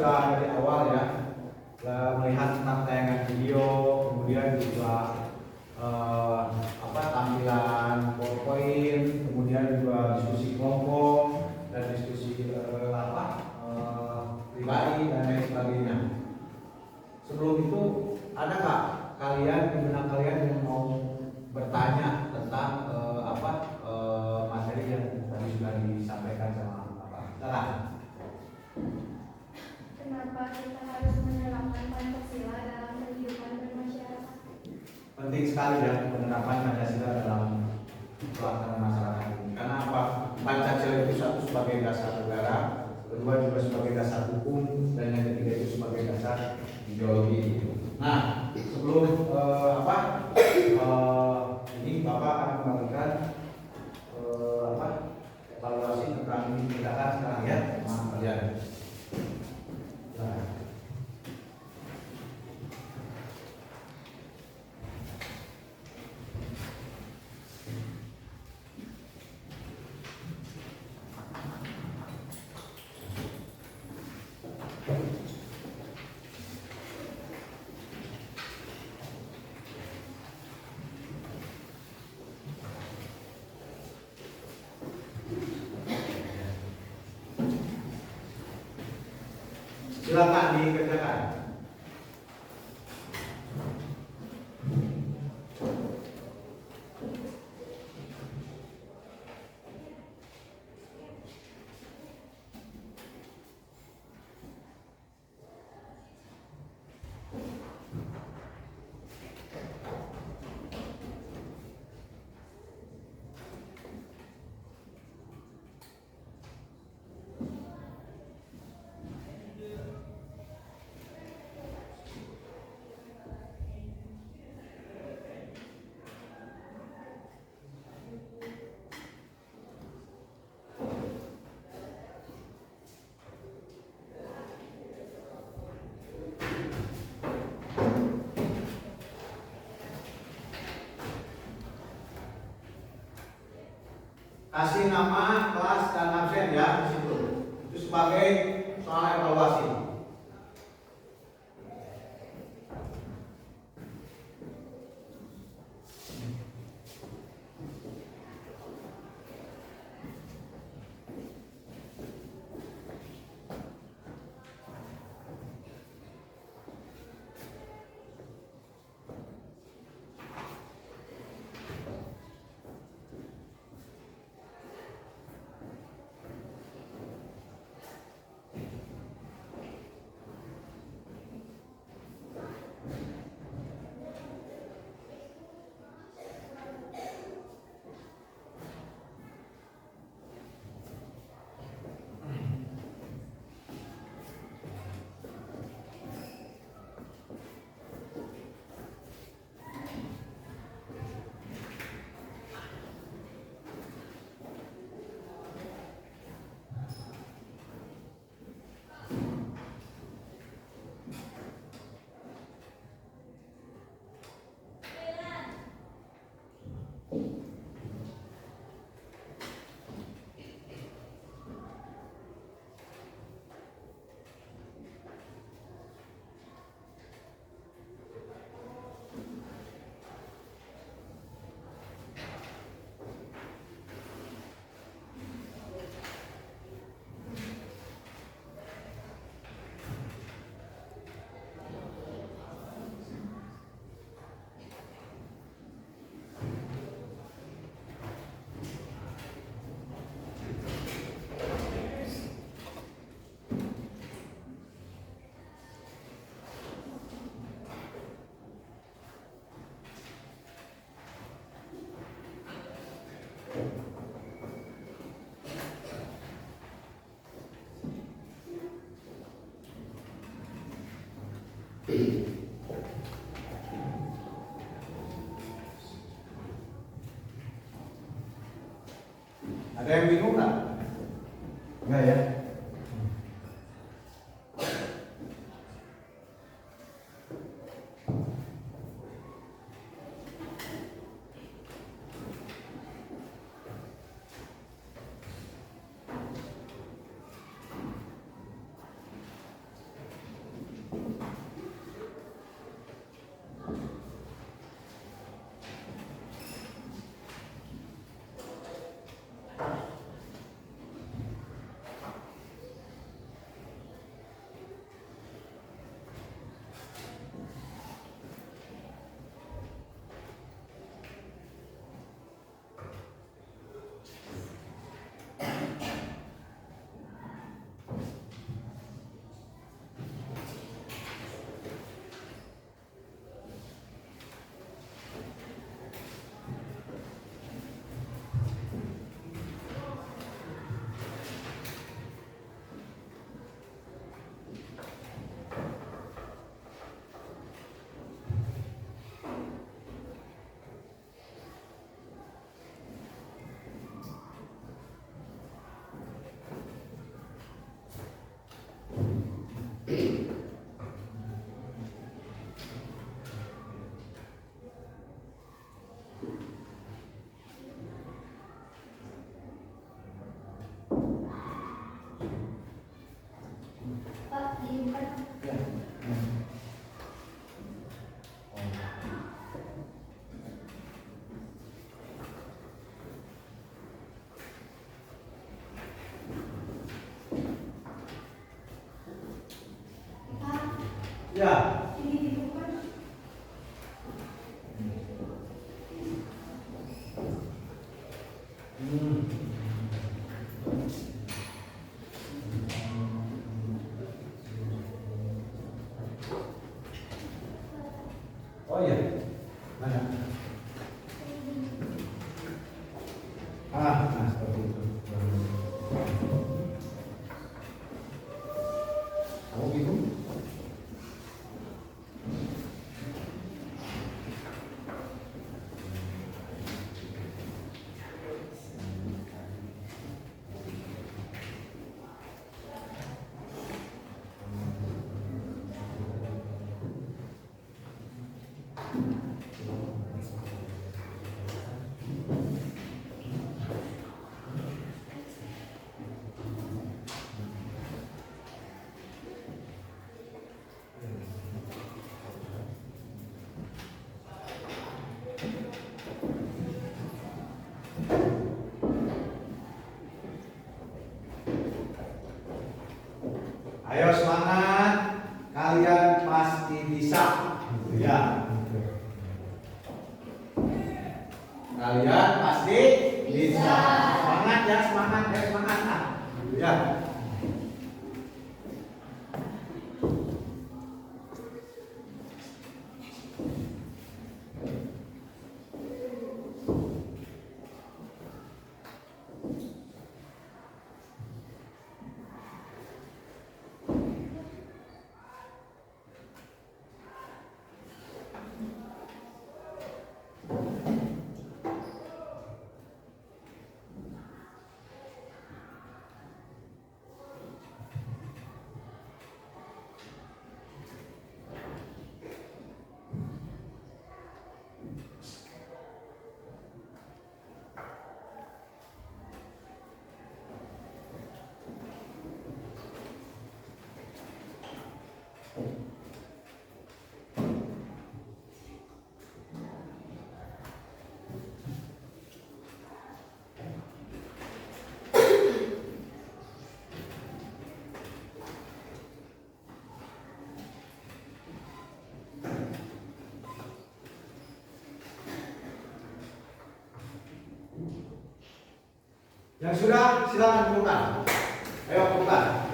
sudah dari awal ya, melihat tentang tayangan video, kemudian juga tampilan PowerPoint, kemudian juga diskusi kelompok dan diskusi pribadi dan lain sebagainya. Sebelum itu, ada nggak kalian di benak kalian yang mau bertanya tentang materi yang tadi sudah disampaikan sama Bapak? Silakan. Kenapa kita harus menerapkan Pancasila dalam kehidupan bermasyarakat? Penting sekali ya penerapan Pancasila dalam pelaksanaan masyarakat ini. Karena apa? Pancasila itu satu sebagai dasar negara, kedua juga sebagai dasar hukum, dan yang ketiga itu sebagai dasar ideologi. Nah, sebelum ini Bapak akan memberikan evaluasi tentang ini tindakan sekarang ya, sama kalian. Nah. Silakan dikerjakan. Kasih nama, kelas, dan absen ya di situ. Itu sebagai soal evaluasi. Ada yang bingung nggak? Enggak ya? Ya. Ini dibuka. Oh iya. Mana? Nah seperti itu. Kamu gitu? Ayo semangat, kalian pasti bisa, ya. Kalian pasti bisa. Semangat ya, semangat ya, semangat. Ya. Yang sudah silakan buka. Ayo buka.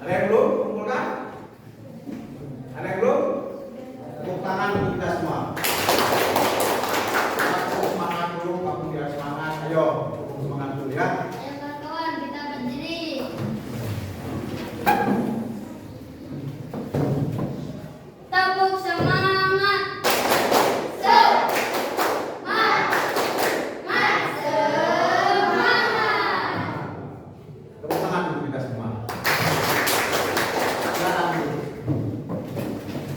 Ada yang belum kumpulkan? Ada yang belum? Tepuk tangan untuk kita semua. Aku semangat dulu, kamu biar semangat. Ayo, tepuk semangat dulu ya. Ayo kawan-kawan, kita berdiri. Tepuk semangat. Semangat. Tepuk tangan untuk kita semua. Silakan dulu.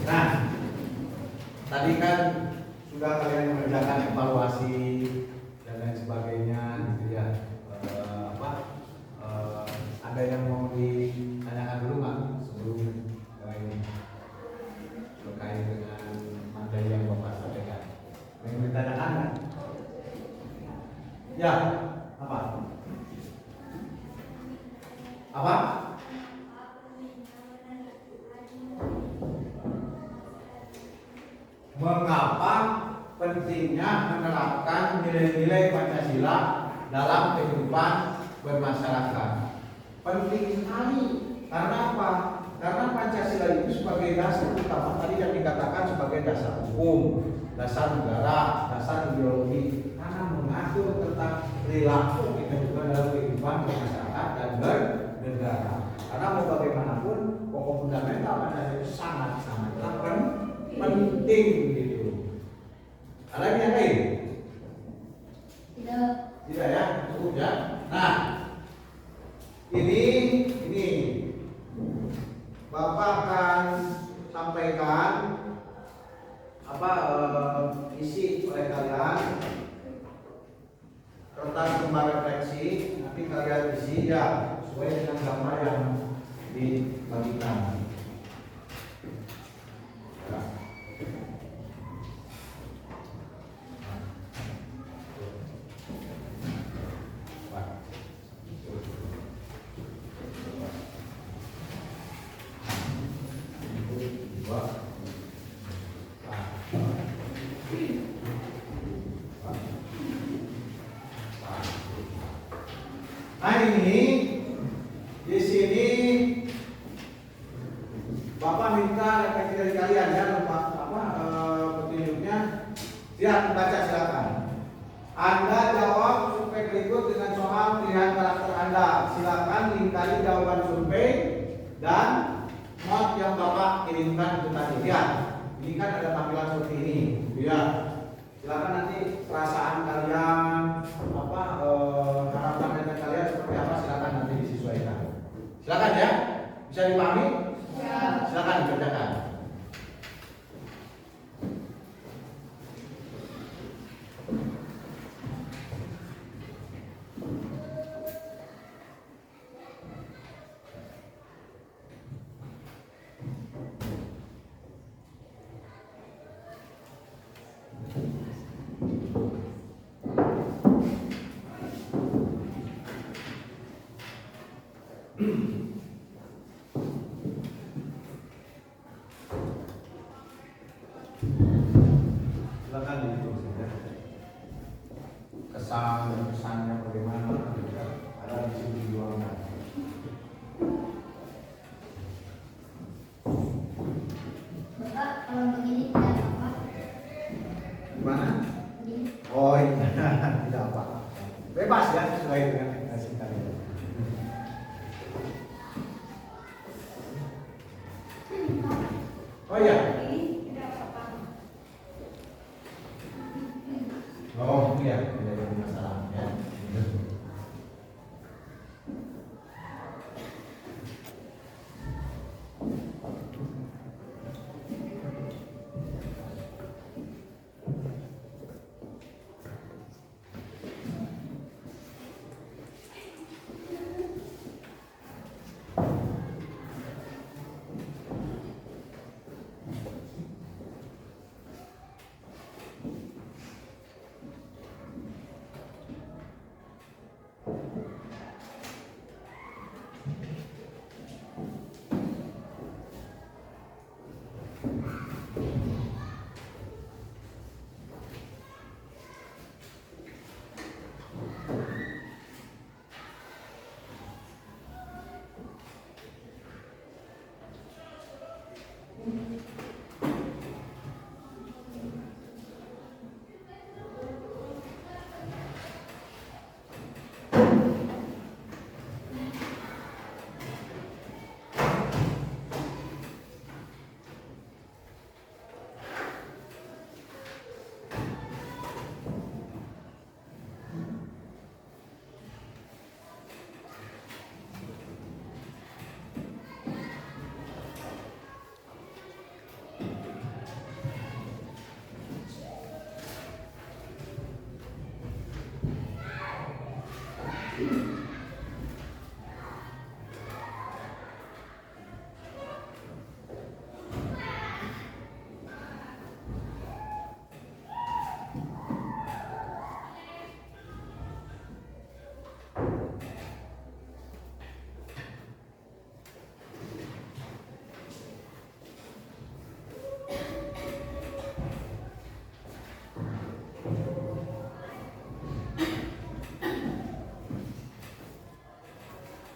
Nah, tadi kan sudah kalian mengerjakan evaluasi dan lain sebagainya, gitu ya. Ada yang mau ditanyakan dulu nggak sebelum ini terkait dengan materi yang Bapak sampaikan? Ada yang ditanyakan nggak? Ya, apa? Apa? Mengapa pentingnya menerapkan nilai-nilai Pancasila dalam kehidupan bermasyarakat? Penting sekali. Karena apa? Karena Pancasila itu sebagai dasar utama tadi yang dikatakan sebagai dasar hukum, dasar negara, dasar ideologi, karena mengatur tentang perilaku kita juga dalam kehidupan bermasyarakat dan bernegara. Karena mau bagaimanapun pokok fundamental Pancasila itu sangat-sangatlah penting gitu. Ada yang lain? Tidak. Tidak ya, cukup ya. Nah, ini Bapak akan sampaikan isi oleh kalian kertas bagian isi ya sesuai dengan gambar yang dibagikan. Ya. Nah ini di sini Bapak minta refleksi dari kalian ya, petunjuknya. Siap baca silakan. Anda jawab survei berikut dengan soal pilihan karakter Anda. Silakan lingkari jawaban survei dan not yang Bapak kirimkan itu tadi. Ya, ini kan ada tampilan seperti ini. Ya, silakan nanti perasaan kalian harapan dari kalian seperti apa, silakan nanti disesuaikan. Silakan ya, bisa dipahami? Ya. Silakan dikerjakan. Silakan ditulis saja. Kesan dan pesannya bagaimana? Ada di sini dijualkan. Bapak, kalau begini tidak apa? Gimana? Begini. Oh iya, tidak apa. Bebas ya, sesuai dengan ekspektasi kalian. Oh iya. Oh iya, tidak ada masalah ya.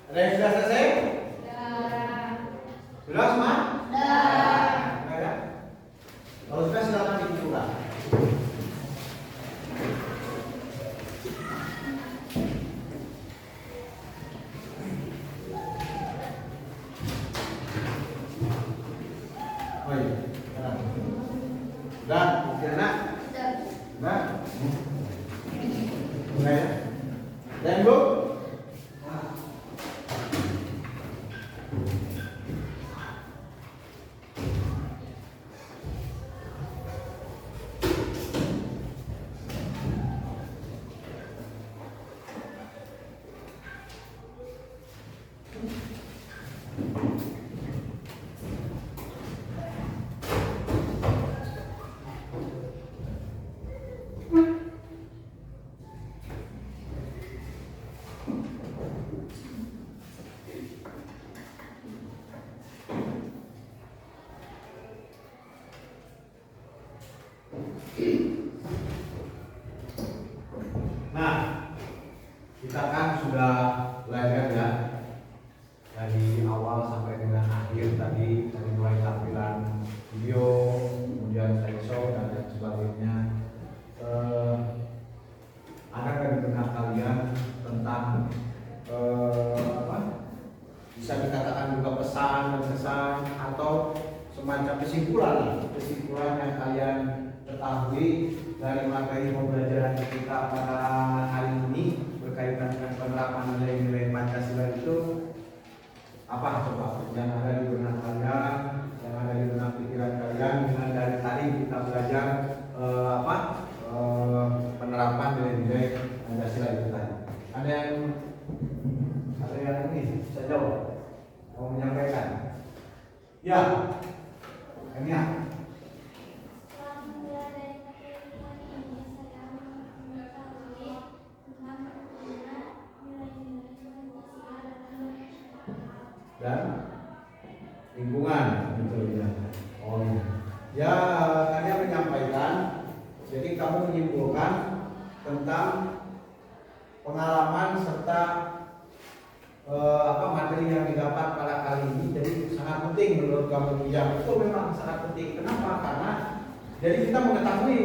Ada yang sudah selesai? Sudah semua? Sudah ya? Kalau sudah silakan dikumpulkan. Oh iya, sudah, anak? Sudah? Sudah ya? Dan Bu? pesan dan kesan atau semacam kesimpulan yang kalian ketahui dari materi pembelajaran kita pada hari ini berkaitan dengan penerapan nilai-nilai Pancasila itu apa coba yang ada di benak kalian, yang ada di benak pikiran kalian dengan dari tadi kita belajar penerapan nilai-nilai Pancasila itu tadi. Ada yang ini bisa jawab, mau menyampaikan? Ya, ini ya. Dan lingkungan betul ya. Oh iya. Ya, kalian menyampaikan, jadi kamu menyimpulkan tentang pengalaman serta materi yang didapat pada kali ini. Jadi sangat penting menurut kamu. Ya, itu memang sangat penting. Kenapa? Karena jadi kita mengetahui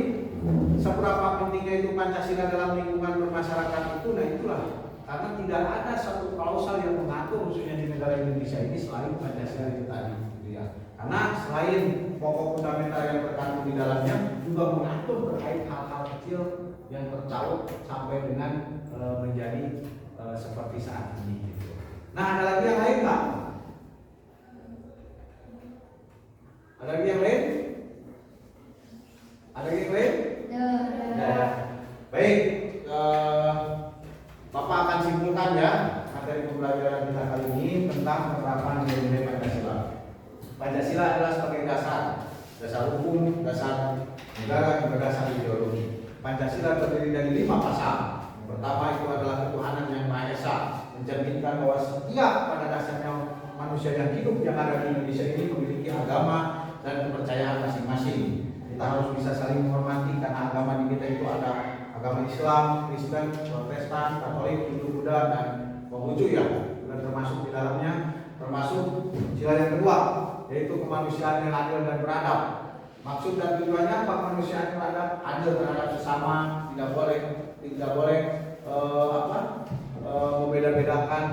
seberapa pentingnya itu Pancasila dalam lingkungan bermasyarakat itu. Nah itulah karena tidak ada satu klausal yang mengatur khususnya di negara Indonesia ini selain Pancasila itu tadi, gitu ya. Karena selain pokok fundamental yang terkandung di dalamnya juga mengatur terkait hal-hal kecil yang tercaut sampai dengan menjadi seperti saat ini. Gitu. Nah ada lagi yang lain nggak? Ada lagi yang lain? Ada lagi yang lain? Ya. Baik. Bapak akan simpulkan ya materi pembelajaran kita kali ini tentang penerapan nilai-nilai Pancasila. Pancasila adalah sebagai dasar hukum, dasar negara, juga dasar ideologi. Pancasila terdiri dari 5 pasal. Yang pertama itu adalah ketuhanan yang Maha Esa, mencerminkan bahwa setiap pada dasarnya manusia yang hidup yang ada di Indonesia ini memiliki agama dan kepercayaan masing-masing. Kita harus bisa saling menghormati karena agama di kita itu ada agama Islam, Kristen, Protestan, Katolik, Hindu, Buddha, dan Konghucu ya, dan termasuk di dalamnya termasuk sila yang kedua yaitu kemanusiaan yang adil dan beradab. Maksud dan tujuannya apa? Kemanusiaan yang beradab, adil terhadap sesama, tidak boleh membeda-bedakan,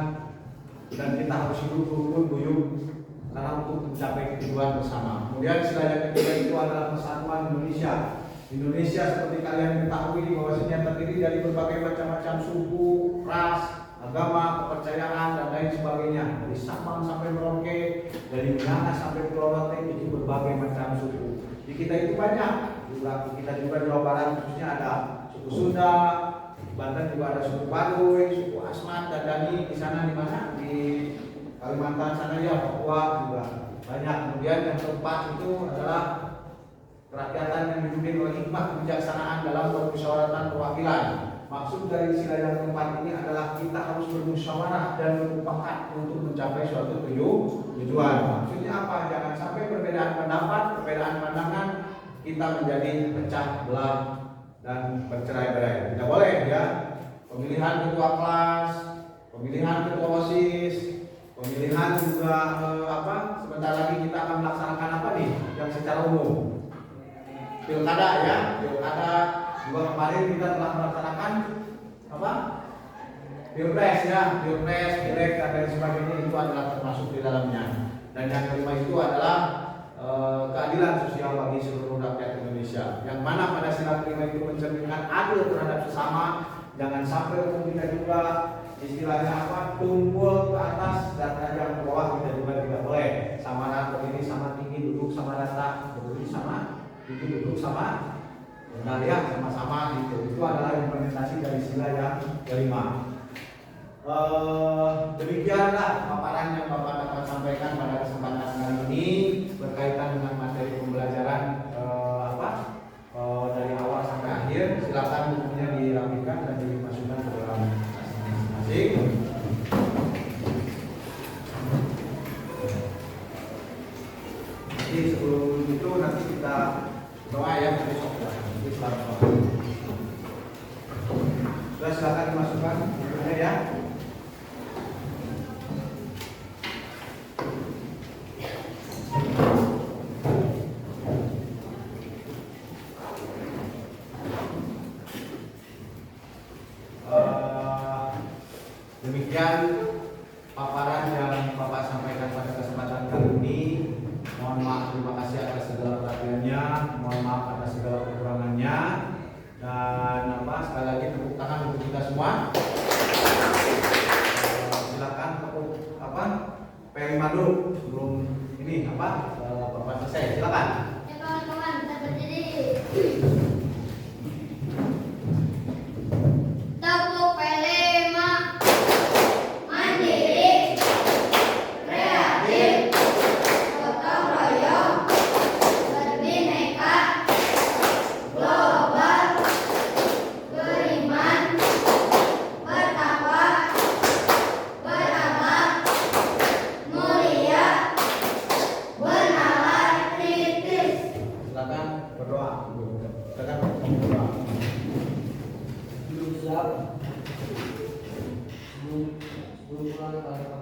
dan kita harus hidup rukun guyup karena untuk mencapai tujuan bersama. Kemudian sila yang ketiga itu adalah persatuan Indonesia. Indonesia seperti kalian ketahui bahwasanya terdiri dari berbagai macam-macam suku, ras, agama, kepercayaan dan lain sebagainya. Dari Sabang sampai Merauke, dari Minang sampai Pulau Rote itu berbagai macam suku. Di kita itu banyak. Di kita juga Jawa Barat khususnya ada suku Sunda, di Banten juga ada suku Baduy, suku Asmat dan Dani. Di sana di mana? Di Kalimantan sana ya, Papua juga banyak. Kemudian yang keempat itu adalah kerakyatan yang dipimpin oleh hikmah kebijaksanaan dalam permusyawaratan perwakilan. Maksud dari sila yang keempat ini adalah kita harus bermusyawarah dan bermufakat untuk mencapai suatu tujuan. Maksudnya apa? Jangan sampai perbedaan pendapat, perbedaan pandangan kita menjadi pecah belah dan bercerai-berai. Tidak boleh ya. Pemilihan ketua kelas, pemilihan ketua OSIS, pemilihan juga sebentar lagi kita akan melaksanakan apa nih yang secara umum. Pilkada ya, pilkada juga kemarin kita telah melaksanakan pilpres ya, pilpres, pileg dan lain sebagainya itu adalah termasuk di dalamnya. Dan yang kelima itu adalah keadilan sosial bagi seluruh rakyat Indonesia. Yang mana pada sila kelima itu mencerminkan adil terhadap sesama. Jangan sampai kita juga istilahnya tumpul ke atas dan tajam ke bawah, kita juga tidak boleh. Sama rata ini sama tinggi, duduk sama rata, berdiri sama itu duduk sama rendah ya, sama-sama gitu. Itu adalah implementasi dari sila yang kelima. Demikianlah paparan yang Bapak dapat sampaikan pada kesempatan kali ini berkaitan dengan materi pembelajaran dari awal sampai akhir. Silakan bukunya dirapikan dan dimasukkan ke dalam masing-masing. Jadi sebelum itu nanti kita doa ya besok ya. Sudah silakan dimasukkan bukunya ya. Demikian paparan yang Bapak sampaikan pada kesempatan kali apa? Bapak selesai. Silakan. Ya kawan-kawan, kita berdiri. Tepuk pelema. Mandiri. Kreatif. Gotong royong. Berbineka. Global. Beriman. Bertakwa. Berakhlak. Mulia. Bernalar kritis. Silakan berdoa. Silakan berdoa. Belum siap. Belum pernah